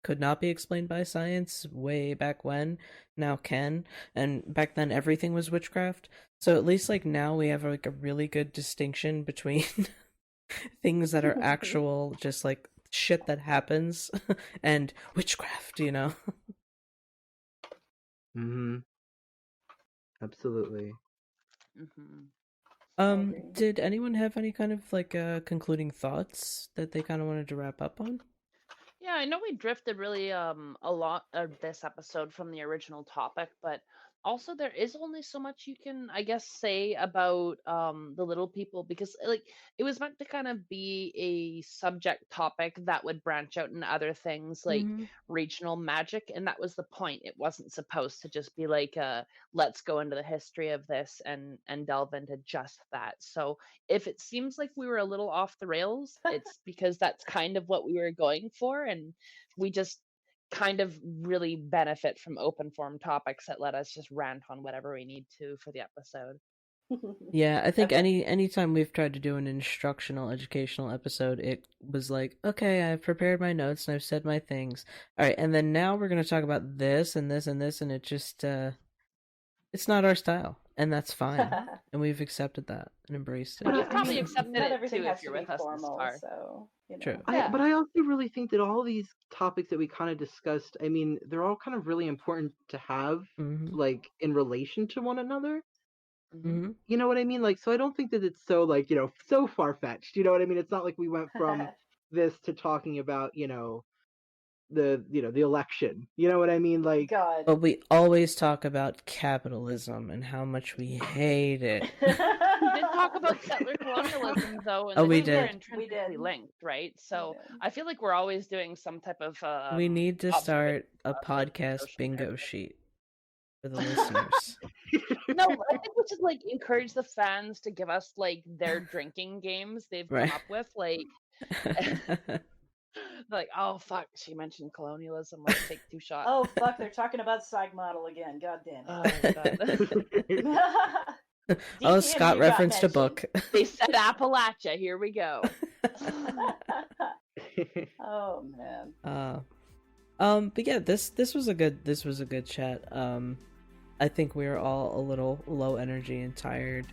S1: could not be explained by science way back when now can, and back then everything was witchcraft. So at least now we have a really good distinction between things that are actual just shit that happens and witchcraft.
S3: Absolutely.
S1: Did anyone have any kind of concluding thoughts that they kind of wanted to wrap up on?
S2: Yeah, I know we drifted really a lot of this episode from the original topic, but also there is only so much you can, I guess, say about the little people, because it was meant to kind of be a subject topic that would branch out into other things like regional magic, and that was the point. It wasn't supposed to just be let's go into the history of this and delve into just that. So if it seems like we were a little off the rails, it's because that's kind of what we were going for, and we just kind of really benefit from open form topics that let us just rant on whatever we need to for the episode.
S1: Yeah, I think anytime we've tried to do an instructional, educational episode, it was okay, I've prepared my notes and I've said my things. All right, and then now we're going to talk about this and this and this, and it just, it's not our style, and that's fine. And we've accepted that and embraced it.
S2: You've probably accepted
S4: not
S2: it
S4: everything
S2: too
S4: has
S2: if you're
S4: to be
S2: with us
S4: formal,
S2: this far.
S4: so
S1: True.
S3: But I also really think that all these topics that we kind of discussed, I mean, they're all kind of really important to have, in relation to one another. You know what I mean? So I don't think that it's so so far-fetched. You know what I mean? It's not like we went from this to talking about the election. You know what I mean?
S4: God.
S1: But we always talk about capitalism and how much we hate it.
S2: We did talk about settler colonialism, though, and
S1: we
S2: they're
S1: did.
S2: intrinsically linked, right? So I feel like we're always doing some type of.
S1: We need to start a podcast bingo sheet for the listeners.
S2: No, I think we should encourage the fans to give us their drinking games they've come up with, oh fuck, she mentioned colonialism, let's take 2 shots.
S4: Oh fuck, they're talking about Psych Model again, god damn it.
S1: Oh, Scott referenced a book.
S2: They said Appalachia, here we go.
S4: Oh man.
S1: But yeah, this was a good chat. I think we were all a little low energy and tired.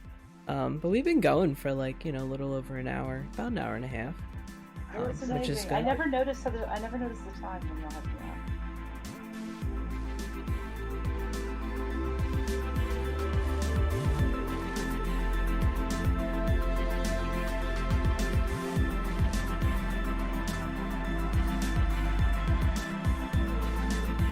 S1: But we've been going for a little over an hour, about an hour and a half.
S4: It's
S1: which is
S4: amazing.
S1: good.
S4: I never noticed the time when y'all have been on.